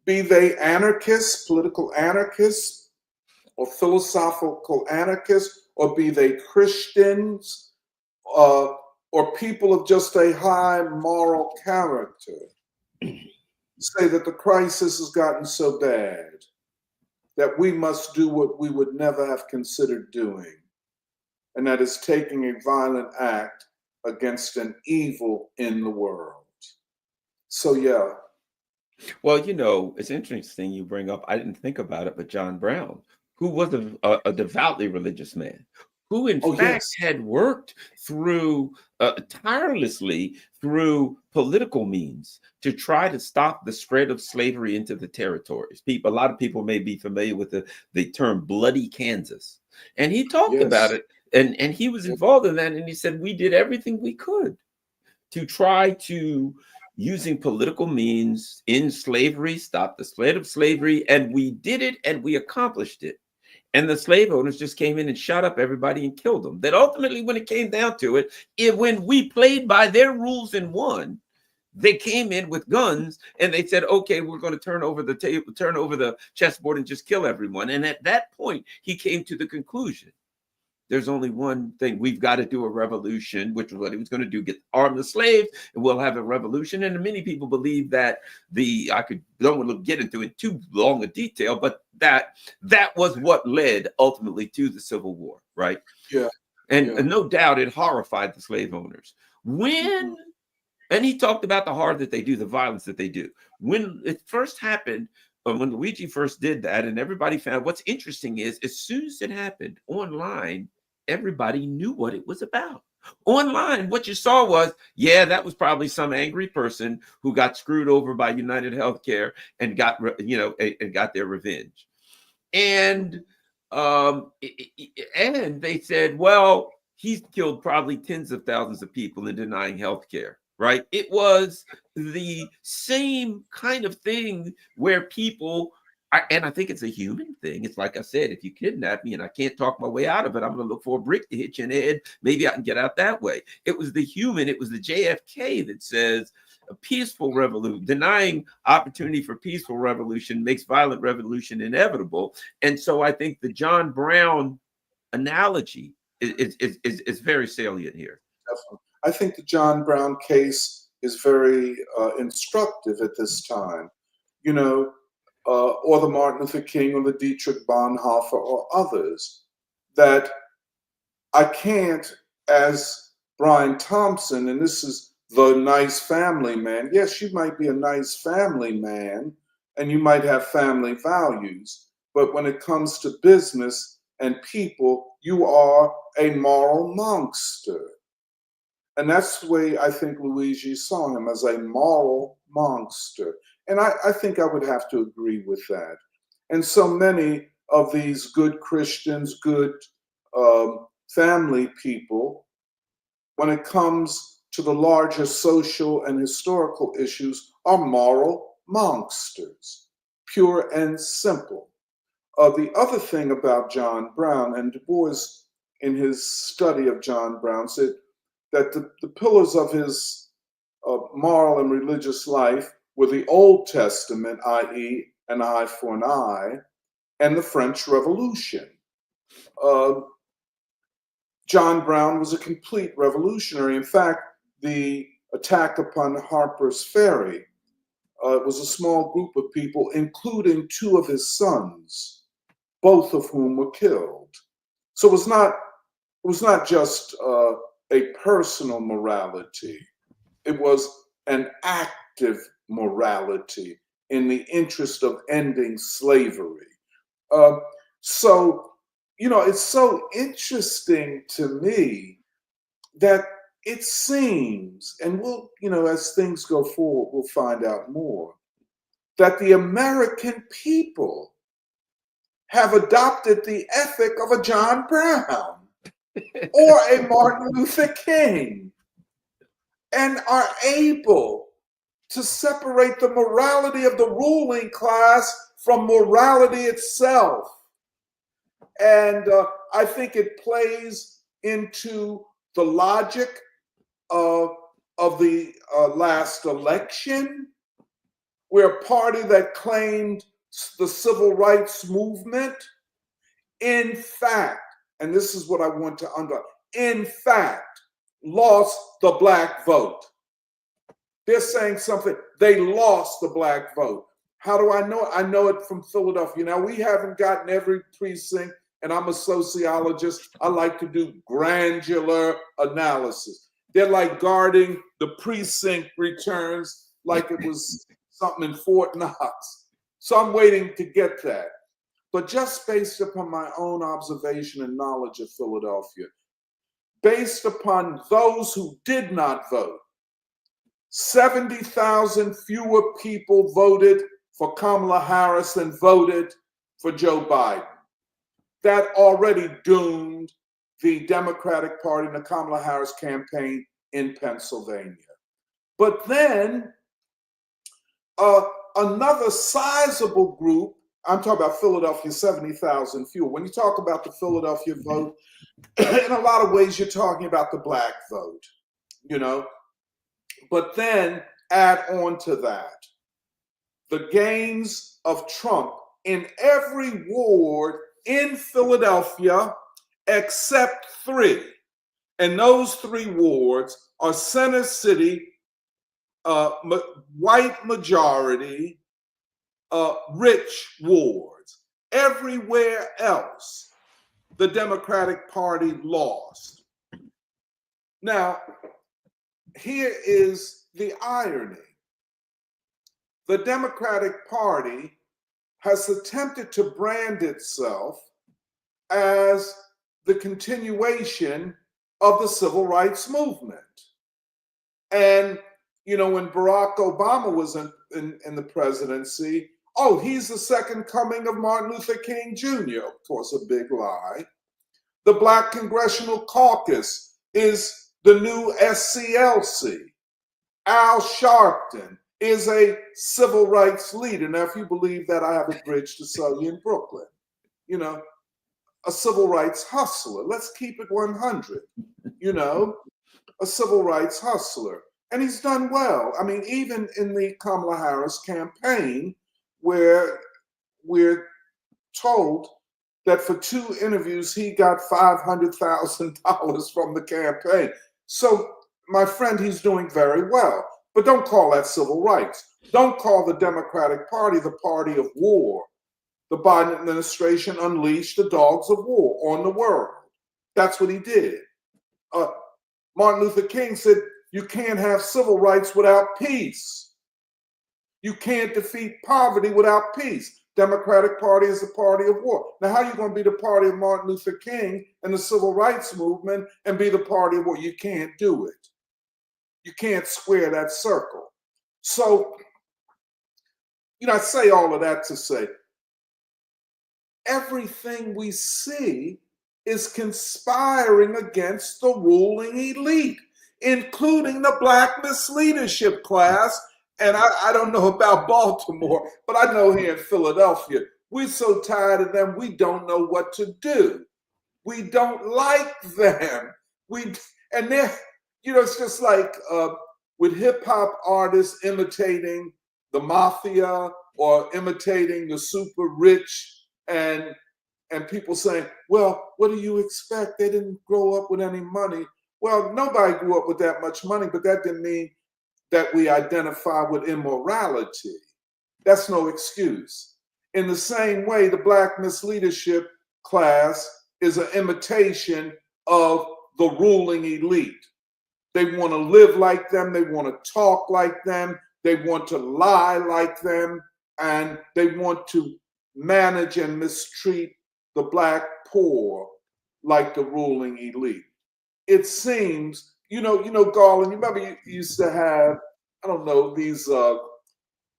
be they anarchists, political anarchists, or philosophical anarchists, or be they Christians, or people of just a high moral character, say that the crisis has gotten so bad that we must do what we would never have considered doing, and that is taking a violent act against an evil in the world. So, yeah. Well, it's interesting you bring up, I didn't think about it, but John Brown, who was a devoutly religious man, who in Oh, fact yes. had worked through tirelessly through political means to try to stop the spread of slavery into the territories. A lot of people may be familiar with the term bloody Kansas. And he talked about Yes. it, and he was involved in that. And he said, we did everything we could to try to, using political means, in slavery, stop the spread of slavery, and we did it, and we accomplished it. And the slave owners just came in and shot up everybody and killed them. That ultimately, when it came down to it, when we played by their rules and won, they came in with guns and they said, okay, we're going to turn over the table, turn over the chessboard, and just kill everyone. And at that point, he came to the conclusion, there's only one thing. We've got to do a revolution, which is what he was going to do, arm the slaves, and we'll have a revolution. And many people believe that don't want to get into it too long a detail, but that was what led ultimately to the Civil War, right? Yeah. And Yeah. no doubt it horrified the slave owners. And he talked about the harm that they do, the violence that they do. When it first happened, when Luigi first did that, and everybody found, what's interesting is, as soon as it happened online, everybody knew what it was about. Online, what you saw was, yeah, that was probably some angry person who got screwed over by United Healthcare and got their revenge. And and they said, well, he's killed probably tens of thousands of people in denying healthcare. Right? It was the same kind of thing where people, and I think it's a human thing. It's like I said, if you kidnap me and I can't talk my way out of it, I'm going to look for a brick to hit you in the head. Maybe I can get out that way. It was the human. It was the JFK that says a peaceful revolution, denying opportunity for peaceful revolution makes violent revolution inevitable. And so I think the John Brown analogy is very salient here. Definitely. I think the John Brown case is very instructive at this time, or the Martin Luther King or the Dietrich Bonhoeffer or others, that I can't, as Brian Thompson, and this is the nice family man. Yes, you might be a nice family man and you might have family values, but when it comes to business and people, you are a moral monster. And that's the way I think Luigi saw him, as a moral monster. And I think I would have to agree with that. And so many of these good Christians, good family people, when it comes to the larger social and historical issues, are moral monsters, pure and simple. The other thing about John Brown, and Du Bois, in his study of John Brown, said that the pillars of his moral and religious life were the Old Testament, i.e., an eye for an eye, and the French Revolution. John Brown was a complete revolutionary. In fact, the attack upon Harper's Ferry was a small group of people, including two of his sons, both of whom were killed. So it was not just a personal morality. It was an active morality in the interest of ending slavery. So, it's so interesting to me that it seems, and we'll, as things go forward, we'll find out more, that the American people have adopted the ethic of a John Brown or a Martin Luther King and are able to separate the morality of the ruling class from morality itself. And I think it plays into the logic of the last election, where a party that claimed the civil rights movement, in fact, and this is what I want to underline, in fact, lost the black vote. They're saying something, they lost the black vote. How do I know it? I know it from Philadelphia. Now, we haven't gotten every precinct, and I'm a sociologist. I like to do granular analysis. They're like guarding the precinct returns like it was something in Fort Knox. So I'm waiting to get that. But just based upon my own observation and knowledge of Philadelphia, based upon those who did not vote, 70,000 fewer people voted for Kamala Harris than voted for Joe Biden. That already doomed the Democratic Party and the Kamala Harris campaign in Pennsylvania. But then another sizable group, I'm talking about Philadelphia, 70,000 fewer. When you talk about the Philadelphia vote, in a lot of ways, you're talking about the black vote, But then add on to that the gains of Trump in every ward in Philadelphia except 3. And those 3 wards are Center City, white majority, rich wards. Everywhere else, the Democratic Party lost. Now, here is the irony. The Democratic Party has attempted to brand itself as the continuation of the civil rights movement. And, when Barack Obama was in the presidency, he's the second coming of Martin Luther King Jr., of course, a big lie. The Black Congressional Caucus is the new SCLC. Al Sharpton is a civil rights leader. Now, if you believe that, I have a bridge to sell you in Brooklyn. A civil rights hustler. Let's keep it 100. A civil rights hustler. And he's done well. I mean, even in the Kamala Harris campaign, where we're told that for 2 interviews, he got $500,000 from the campaign. So, my friend, he's doing very well. But don't call that civil rights. Don't call the Democratic Party the party of war. The Biden administration unleashed the dogs of war on the world. That's what he did. Martin Luther King said, you can't have civil rights without peace. You can't defeat poverty without peace. Democratic Party is the party of war. Now, how are you going to be the party of Martin Luther King and the civil rights movement and be the party of war? You can't do it. You can't square that circle. So, I say all of that to say, everything we see is conspiring against the ruling elite, including the black misleadership class. And I don't know about Baltimore, but I know here in Philadelphia, we're so tired of them, we don't know what to do. We don't like them. And they're, it's just like with hip hop artists imitating the mafia or imitating the super rich, and people saying, well, what do you expect? They didn't grow up with any money. Well, nobody grew up with that much money, but that didn't mean that we identify with immorality. That's no excuse. In the same way, the black misleadership class is an imitation of the ruling elite. They want to live like them. They want to talk like them. They want to lie like them. And they want to manage and mistreat the black poor like the ruling elite. It seems, Garland, you remember you used to have, I don't know, these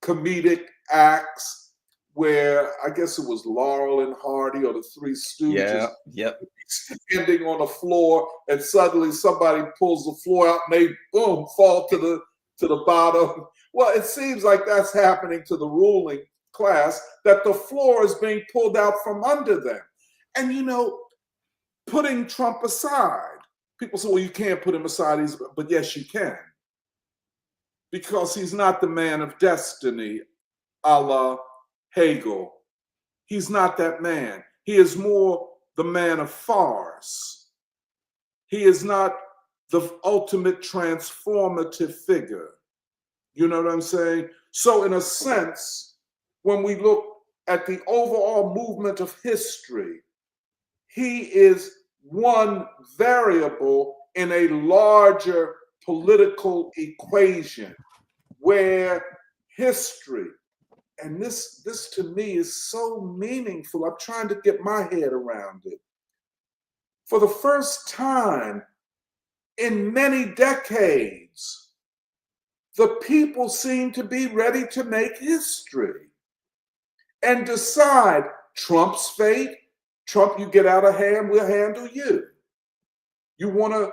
comedic acts where I guess it was Laurel and Hardy or the Three Stooges standing on the floor, and suddenly somebody pulls the floor out and they boom fall to the bottom. Well, it seems like that's happening to the ruling class, that the floor is being pulled out from under them. And putting Trump aside, people say, well, you can't put him aside, but yes, you can. Because he's not the man of destiny, a la Hegel. He's not that man. He is more the man of farce. He is not the ultimate transformative figure. You know what I'm saying? So in a sense, when we look at the overall movement of history, he is one variable in a larger political equation where history, and this to me is so meaningful. I'm trying to get my head around it. For the first time in many decades, the people seem to be ready to make history and decide Trump's fate. Trump, you get out of hand, we'll handle you. You want to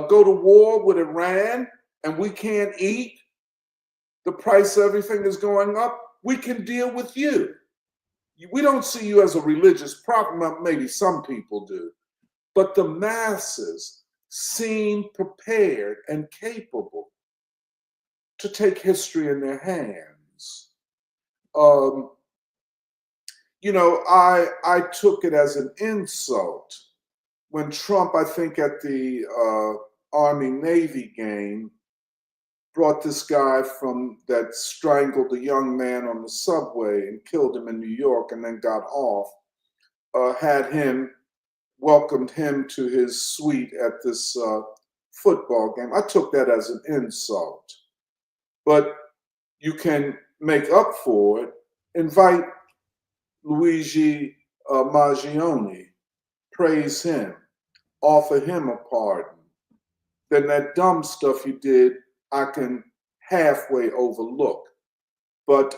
go to war with Iran and we can't eat, the price of everything is going up, we can deal with you. We don't see you as a religious prophet, maybe some people do, but the masses seem prepared and capable to take history in their hands. I took it as an insult when Trump, I think at the Army-Navy game, brought this guy that strangled a young man on the subway and killed him in New York and then got off, welcomed him to his suite at this football game. I took that as an insult. But you can make up for it, invite Luigi Maggioni, praise him, offer him a pardon. Then that dumb stuff you did, I can halfway overlook. But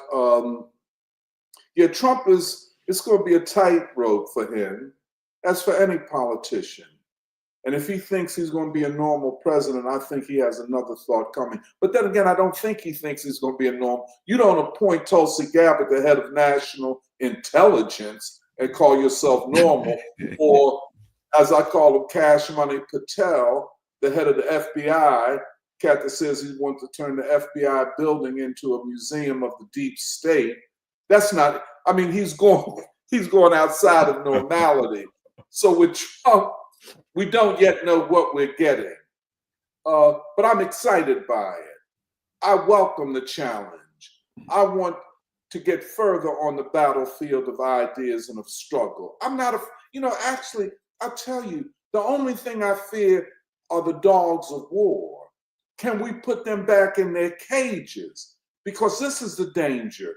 Trump it's going to be a tightrope for him, as for any politician. And if he thinks he's going to be a normal president, I think he has another thought coming. But then again, I don't think he thinks he's going to be a normal. You don't appoint Tulsi Gabbard the head of national intelligence and call yourself normal, or as I call him, Cash Money Patel, the head of the FBI, cat that says he wants to turn the FBI building into a museum of the deep state. That's not, he's going outside of normality. So with Trump, we don't yet know what we're getting. But I'm excited by it. I welcome the challenge. I want to get further on the battlefield of ideas and of struggle. I'm not actually, I'll tell you, the only thing I fear are the dogs of war. Can we put them back in their cages? Because this is the danger,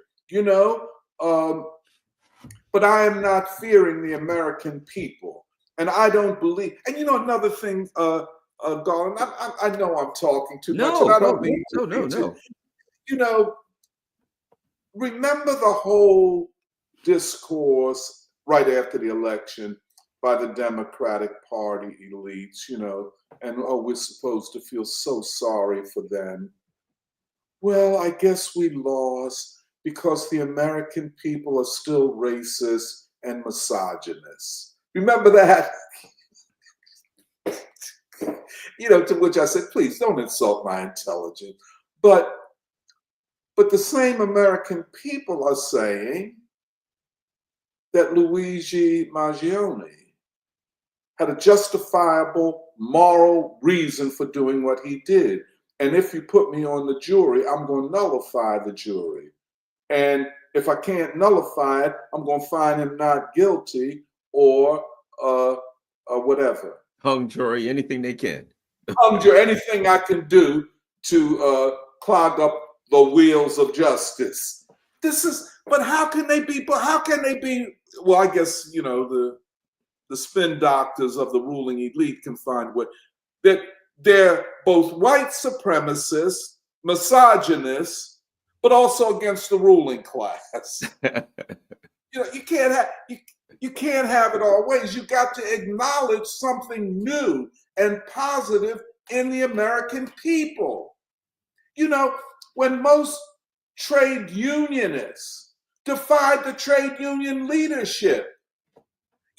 but I am not fearing the American people. And I don't believe, and another thing, Garland, I know I'm talking too much, and I don't mean to. Remember the whole discourse right after the election by the Democratic Party elites, and we're supposed to feel so sorry for them. Well, I guess we lost because the American people are still racist and misogynist. Remember that? To which I said, please don't insult my intelligence. But the same American people are saying that Luigi Maggione had a justifiable moral reason for doing what he did. And if you put me on the jury, I'm going to nullify the jury. And if I can't nullify it, I'm going to find him not guilty or whatever. Hung jury, anything they can. Hung jury, anything I can do to clog up the wheels of justice. But how can they be? Well, I guess the spin doctors of the ruling elite can find what that they're both white supremacists, misogynists, but also against the ruling class. You can't have it all ways. You got to acknowledge something new and positive in the American people. When most trade unionists defied the trade union leadership,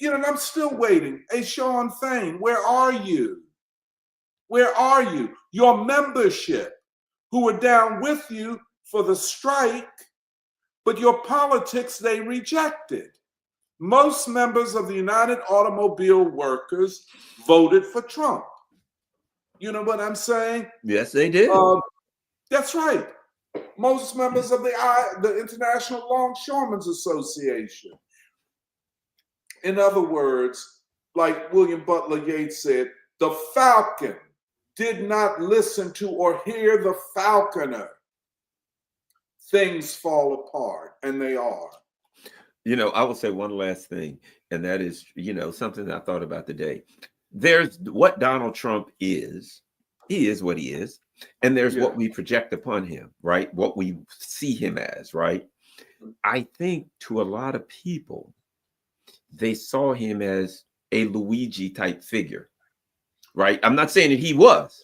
and I'm still waiting. Hey, Sean Fain, where are you? Where are you? Your membership, who were down with you for the strike, but your politics they rejected. Most members of the United Automobile Workers voted for Trump. You know what I'm saying? Yes, they did. That's right. Most members of the International Longshoremen's Association. In other words, like William Butler Yeats said, the falcon did not listen to or hear the falconer. Things fall apart, and they are. I will say one last thing, and that is, something that I thought about today. There's what Donald Trump is. He is what he is. And there's what we project upon him, right? What we see him as, right? I think to a lot of people, they saw him as a Luigi type figure, right? I'm not saying that he was.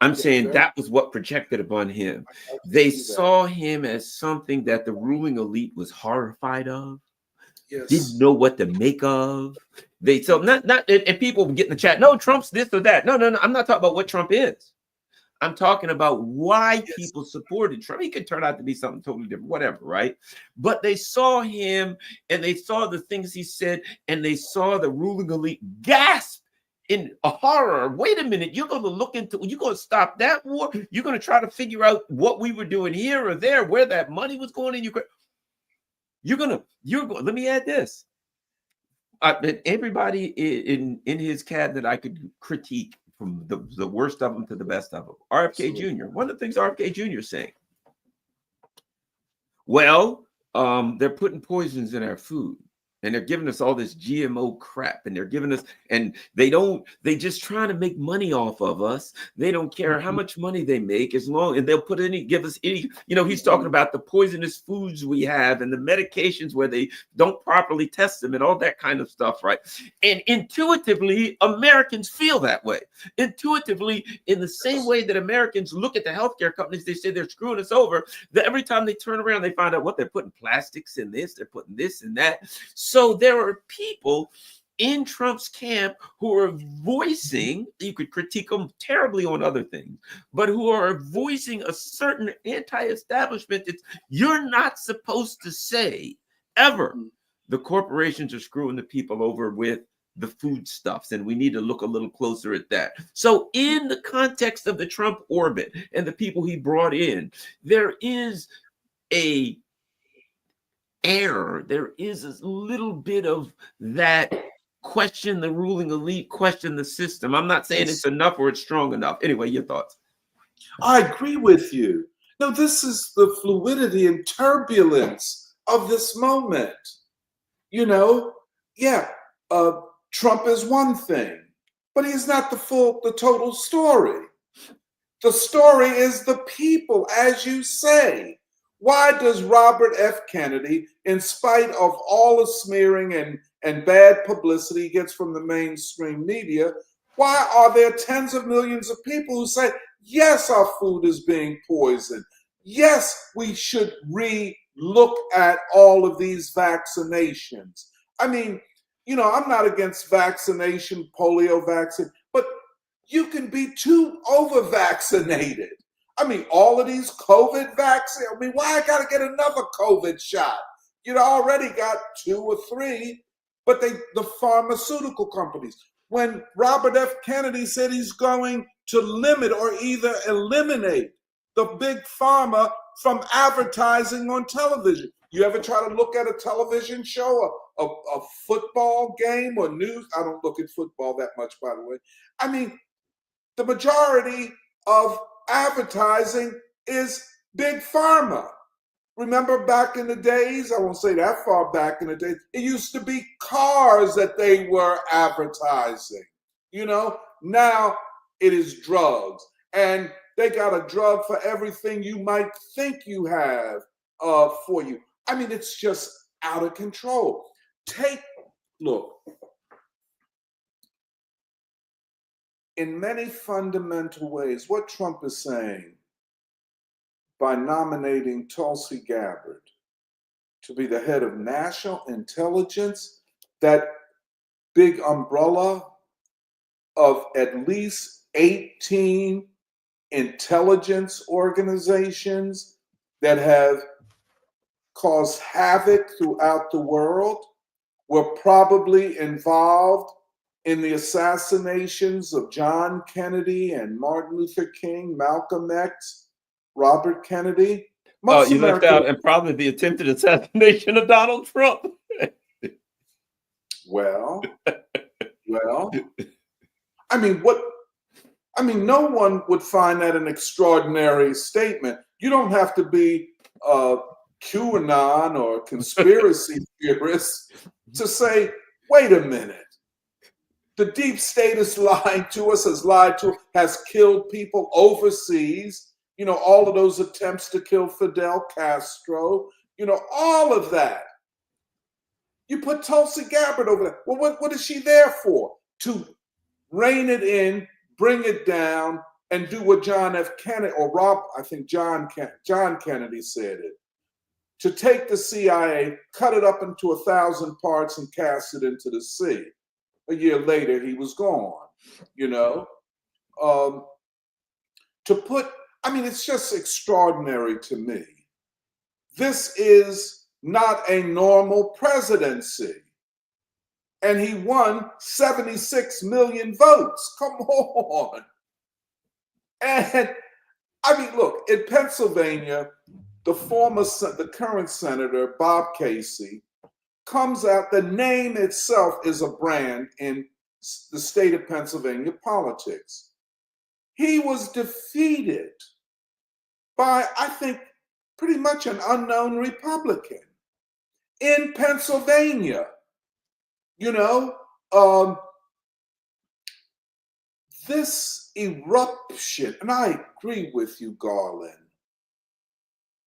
I'm saying that was what projected upon him. They saw him as something that the ruling elite was horrified of, didn't know what to make of. And people get in the chat, no, Trump's this or that. No. I'm not talking about what Trump is. I'm talking about why people supported Trump. He could turn out to be something totally different, whatever, right? But they saw him and they saw the things he said, and they saw the ruling elite gasp in a horror. Wait a minute, you're going to stop that war? You're going to try to figure out what we were doing here or there, where that money was going in Ukraine? Let me add this. Everybody in his cabinet I could critique, from the worst of them to the best of them. RFK Jr. One of the things RFK Jr. is saying, well, they're putting poisons in our food, and they're giving us all this GMO crap, and they're giving us, and they just trying to make money off of us. They don't care how much money they make, and they'll give us any, he's talking about the poisonous foods we have and the medications where they don't properly test them and all that kind of stuff, right? And intuitively, Americans feel that way. Intuitively, in the same way that Americans look at the healthcare companies, they say they're screwing us over, that every time they turn around, they find out what they're putting plastics in this, they're putting this and that. So there are people in Trump's camp who are voicing, you could critique them terribly on other things, but who are voicing a certain anti-establishment that you're not supposed to say ever. The corporations are screwing the people over with the foodstuffs, and we need to look a little closer at that. So in the context of the Trump orbit and the people he brought in, there is a error. There is a little bit of that question the ruling elite, question the system. I'm not saying it's enough or it's strong enough. Anyway, your thoughts. I agree with you. No, this is the fluidity and turbulence of this moment. Trump is one thing, but he's not the total story. The story is the people, as you say. Why does Robert F. Kennedy, in spite of all the smearing and bad publicity he gets from the mainstream media, why are there tens of millions of people who say, yes, our food is being poisoned? Yes, we should look at all of these vaccinations. I mean, I'm not against vaccination, polio vaccine, but you can be too over-vaccinated. I mean, all of these COVID vaccines, I mean, why I got to get another COVID shot? Already got 2 or 3, but the pharmaceutical companies. When Robert F. Kennedy said he's going to limit or either eliminate the big pharma from advertising on television. You ever try to look at a television show, a football game or news? I don't look at football that much, by the way. I mean, the majority of advertising is big pharma. Remember back in the days, I won't say that far back in the days, it used to be cars that they were advertising. Now it is drugs. And they got a drug for everything you might think you have for you. I mean, it's just out of control. Look, in many fundamental ways, what Trump is saying by nominating Tulsi Gabbard to be the head of national intelligence, that big umbrella of at least 18 intelligence organizations that have caused havoc throughout the world, were probably involved in the assassinations of John Kennedy and Martin Luther King, Malcolm X, Robert Kennedy. You left out, and probably the attempted assassination of Donald Trump. Well, I mean, no one would find that an extraordinary statement. You don't have to be QAnon or conspiracy theorist to say, wait a minute. The deep state is lying to us, has killed people overseas. All of those attempts to kill Fidel Castro, all of that. You put Tulsi Gabbard over there. Well, what is she there for? To rein it in, bring it down, and do what John F. Kennedy, John Kennedy said it. To take the CIA, cut it up into 1,000 parts and cast it into the sea. A year later, he was gone, it's just extraordinary to me. This is not a normal presidency. And he won 76 million votes. Come on. And look, in Pennsylvania, the current senator, Bob Casey, comes out, the name itself is a brand in the state of Pennsylvania politics. He was defeated by, I think, pretty much an unknown Republican in Pennsylvania. This eruption, and I agree with you, Garland,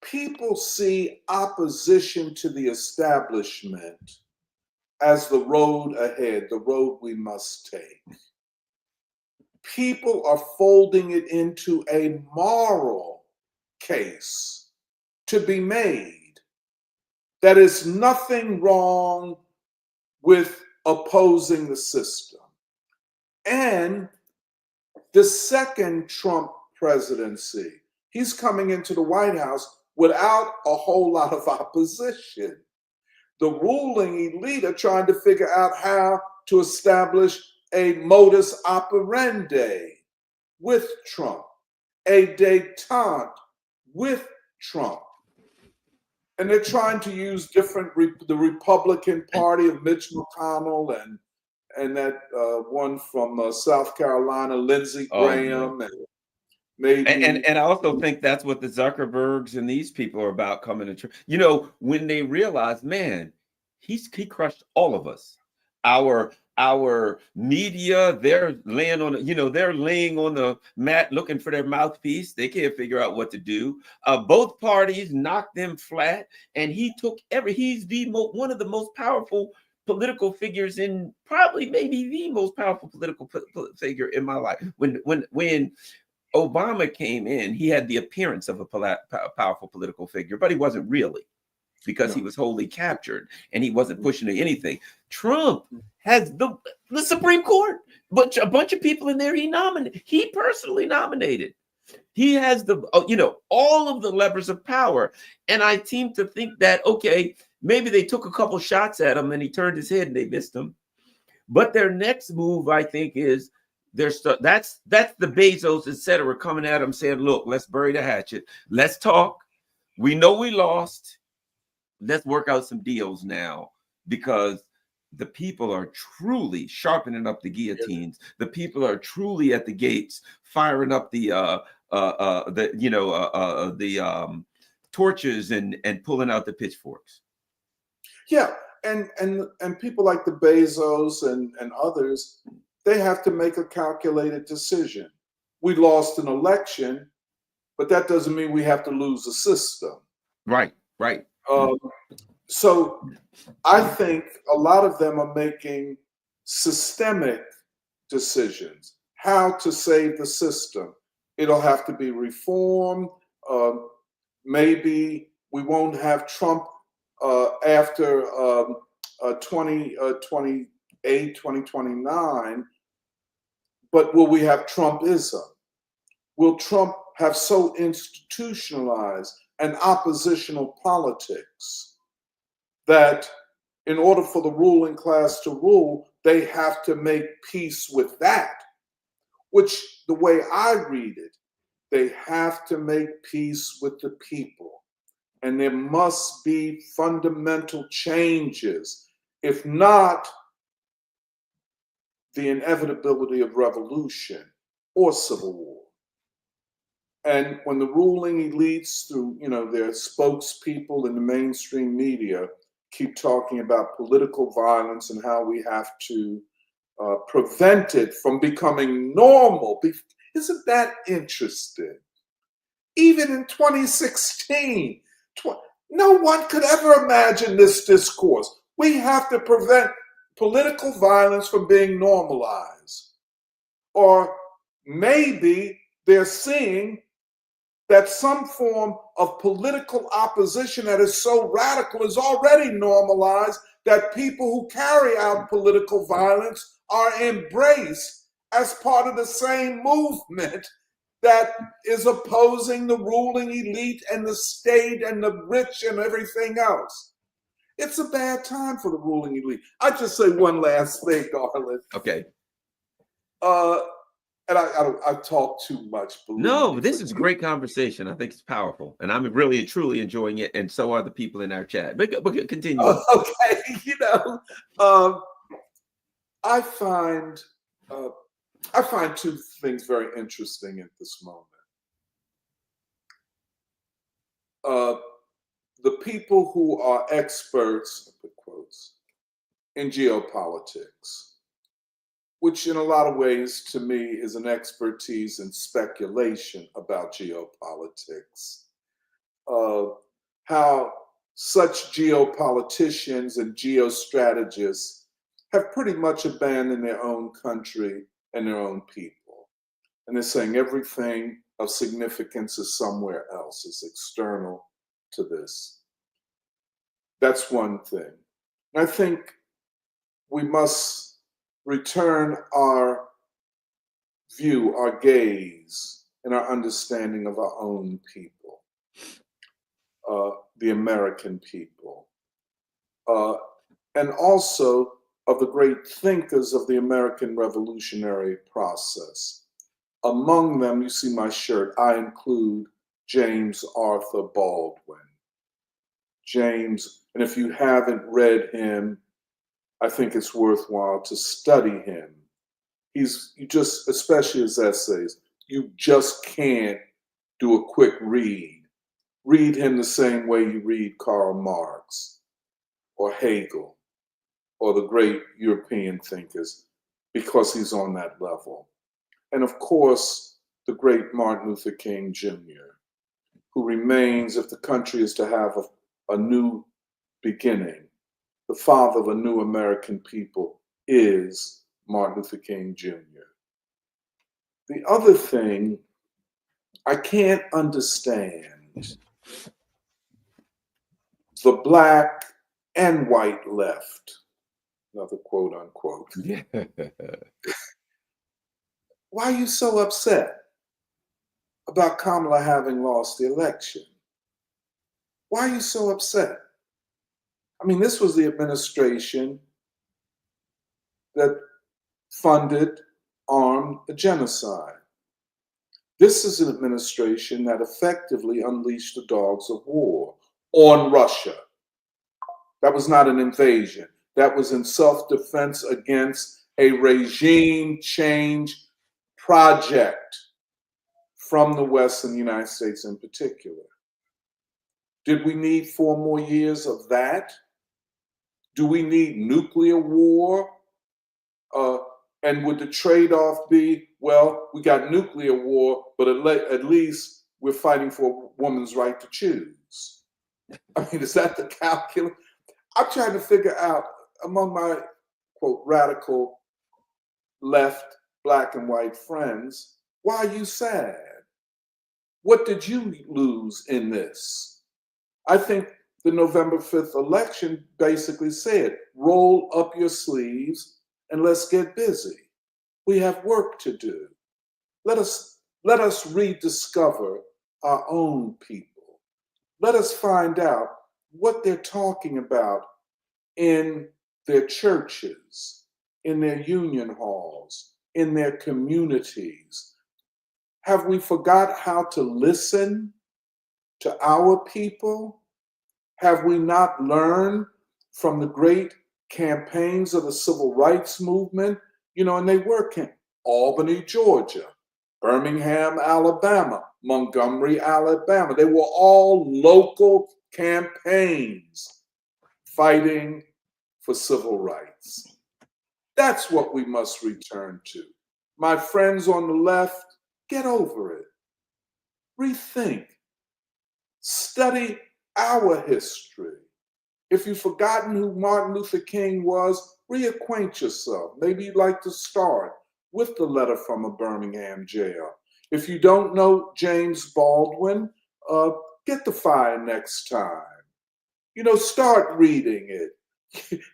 people see opposition to the establishment as the road ahead, the road we must take. People are folding it into a moral case to be made. That is nothing wrong with opposing the system. And the second Trump presidency, he's coming into the White House without a whole lot of opposition. The ruling elite are trying to figure out how to establish a modus operandi with Trump, a détente with Trump. And they're trying to use the Republican Party of Mitch McConnell and that one from South Carolina, Lindsey Graham, and maybe. And I also think that's what the Zuckerbergs and these people are about coming to. When they realize, man, he crushed all of us. Our media, they're laying on the mat looking for their mouthpiece. They can't figure out what to do. Both parties knocked them flat, and he took he's one of the most powerful political figures in probably maybe the most powerful political figure in my life. When Obama came in, he had the appearance of a powerful political figure, but he wasn't really, because he was wholly captured and he wasn't pushing anything. Trump has the Supreme Court, but a bunch of people in there he personally nominated. He has all of the levers of power. And I seem to think that, okay, maybe they took a couple shots at him and he turned his head and they missed him. But their next move, I think, is that's the Bezos, et cetera, coming at him saying, look, let's bury the hatchet. Let's talk. We know we lost. Let's work out some deals now, because the people are truly sharpening up the guillotines. The people are truly at the gates, firing up the torches and pulling out the pitchforks. Yeah, and people like the Bezos and others, they have to make a calculated decision. We lost an election, but that doesn't mean we have to lose a system. Right. So I think a lot of them are making systemic decisions. How to save the system. It'll have to be reformed. Maybe we won't have Trump after 2028, 2029, but will we have Trumpism? Will Trump have so institutionalized an oppositional politics that in order for the ruling class to rule, they have to make peace with that? Which, the way I read it, they have to make peace with the people. And there must be fundamental changes. If not, the inevitability of revolution or civil war. And when the ruling elites, through their spokespeople in the mainstream media, keep talking about political violence and how we have to prevent it from becoming normal, isn't that interesting? Even in 2016, no one could ever imagine this discourse. We have to prevent political violence from being normalized. Or maybe they're seeing that some form of political opposition that is so radical is already normalized, that people who carry out political violence are embraced as part of the same movement that is opposing the ruling elite and the state and the rich and everything else. It's a bad time for the ruling elite. I just say one last thing, Garland. Okay. And I've talked too much. No, this is a great conversation. I think it's powerful, and I'm really and truly enjoying it, and so are the people in our chat. But continue. Okay, I find two things very interesting at this moment. The people who are experts, put quotes, in geopolitics, which in a lot of ways to me is an expertise in speculation about geopolitics. How such geopoliticians and geostrategists have pretty much abandoned their own country and their own people. And they're saying everything of significance is somewhere else, is external to this. That's one thing. And I think we must return our view, our gaze, and our understanding of our own people, the American people, and also of the great thinkers of the American revolutionary process. Among them, you see my shirt, I include James Arthur Baldwin. James, and if you haven't read him, I think it's worthwhile to study him. You just, especially his essays, you just can't do a quick read. Read him the same way you read Karl Marx or Hegel or the great European thinkers, because he's on that level. And of course, the great Martin Luther King Jr., who remains, if the country is to have a new beginning, the father of a new American people is Martin Luther King Jr. The other thing I can't understand, the black and white left, another quote unquote. Yeah. Why are you so upset about Kamala having lost the election? Why are you so upset? I mean, this was the administration that funded, armed a genocide. This is an administration that effectively unleashed the dogs of war on Russia. That was not an invasion. That was in self-defense against a regime change project from the West and the United States in particular. Did we need 4 more years of that? Do we need nuclear war? And would the trade-off be, well, we got nuclear war, but at least we're fighting for a woman's right to choose? I mean, is that the calculus? I'm trying to figure out, among my, quote, radical left, black and white friends, why are you sad? What did you lose in this? I think the November 5th election basically said, roll up your sleeves and let's get busy. We have work to do. Let us rediscover our own people. Let us find out what they're talking about in their churches, in their union halls, in their communities. Have we forgot how to listen to our people? Have we not learned from the great campaigns of the civil rights movement? You know, and they work in Albany, Georgia, Birmingham, Alabama, Montgomery, Alabama. They were all local campaigns fighting for civil rights. That's what we must return to. My friends on the left, get over it. Rethink. Study our history. If you've forgotten who Martin Luther King was, reacquaint yourself. Maybe you'd like to start with the letter from a Birmingham jail. If you don't know James Baldwin, get the fire next time. You know, start reading it.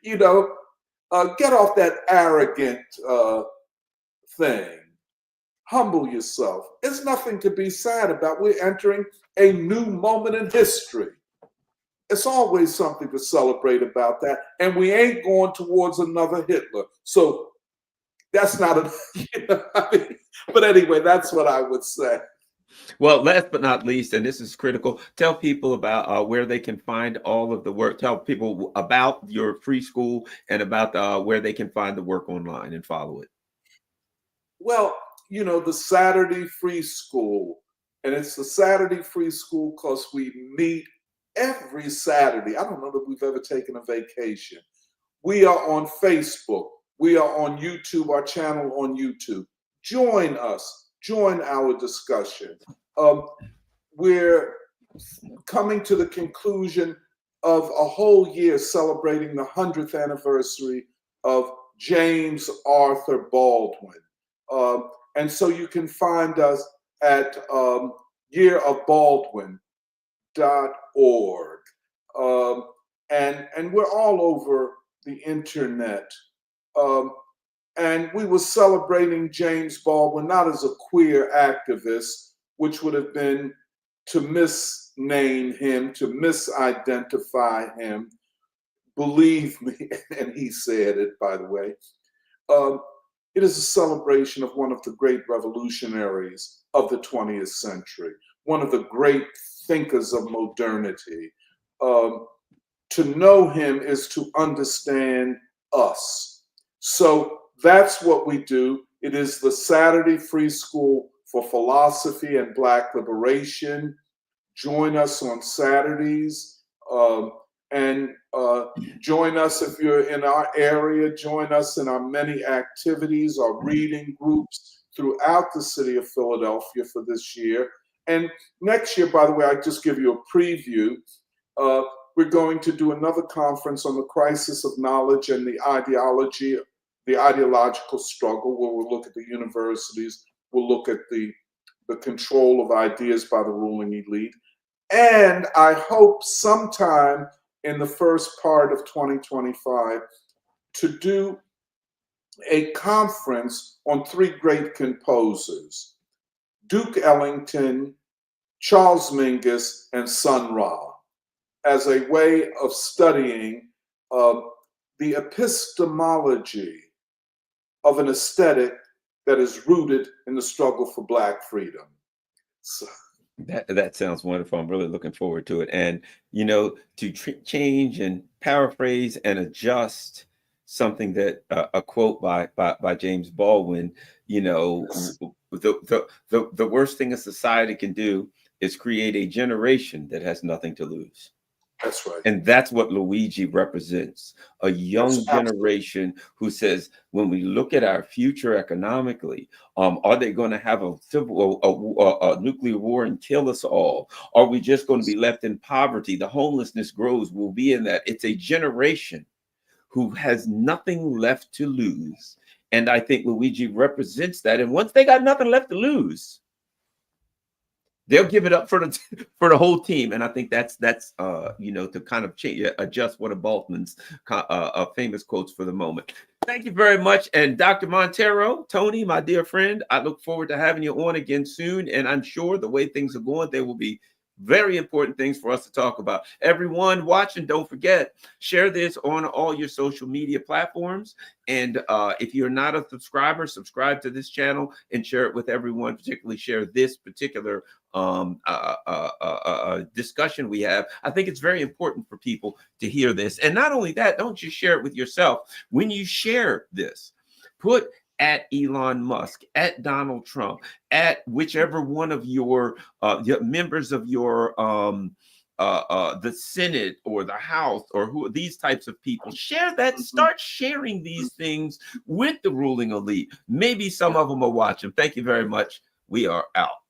You know, get off that arrogant thing. Humble yourself. There's nothing to be sad about. We're entering a new moment in history. It's always something to celebrate about that. And we ain't going towards another Hitler. So that's not a, you know, I mean, but anyway, that's what I would say. Well, last but not least, and this is critical, tell people about where they can find all of the work. Tell people about your free school and about where they can find the work online and follow it. Well, you know, the Saturday Free School, and it's the Saturday Free School because we meet every Saturday. I don't know that we've ever taken a vacation. We are on Facebook. We are on YouTube, our channel on YouTube. Join us. Join our discussion. We're coming to the conclusion of a whole year celebrating the 100th anniversary of James Arthur Baldwin. And so you can find us at yearofbaldwin.org. And we're all over the internet. And we were celebrating James Baldwin, not as a queer activist, which would have been to misname him, to misidentify him. Believe me, and he said it, by the way. It is a celebration of one of the great revolutionaries of the 20th century, one of the great thinkers of modernity. To know him is to understand us. So that's what we do. It is the Saturday Free School for Philosophy and Black Liberation. Join us on Saturdays. And join us if you're in our area. Join us in our many activities, our reading groups throughout the city of Philadelphia for this year. And next year, by the way, I just give you a preview. we're going to do another conference on the crisis of knowledge and the ideological struggle, where we'll look at the universities, we'll look at the control of ideas by the ruling elite. And I hope sometime in the first part of 2025 to do a conference on three great composers, Duke Ellington, Charles Mingus, and Sun Ra, as a way of studying the epistemology of an aesthetic that is rooted in the struggle for Black freedom. So, that sounds wonderful. I'm really looking forward to it. And, to change and paraphrase and adjust something that a quote by James Baldwin, the worst thing a society can do is create a generation that has nothing to lose. That's right. And that's what Luigi represents, a young generation who says, when we look at our future economically, are they going to have a nuclear war and kill us all? Are we just going to be left in poverty? The homelessness grows. We'll be in that. It's a generation who has nothing left to lose. And I think Luigi represents that. And once they got nothing left to lose, they'll give it up for the whole team. And I think that's to kind of adjust one of Baltman's famous quotes for the moment. Thank you very much. And Dr. Monteiro, Tony, my dear friend, I look forward to having you on again soon. And I'm sure the way things are going, there will be very important things for us to talk about. Everyone watching, don't forget, share this on all your social media platforms. And if you're not a subscriber, subscribe to this channel and share it with everyone, particularly share this particular discussion we have. I think it's very important for people to hear this. And not only that, don't just share it with yourself. When you share this, put at Elon Musk, at Donald Trump, at whichever one of your members of your the Senate or the House, or who these types of people. Share that. Start sharing these things with the ruling elite. Maybe some of them are watching. Thank you very much. We are out.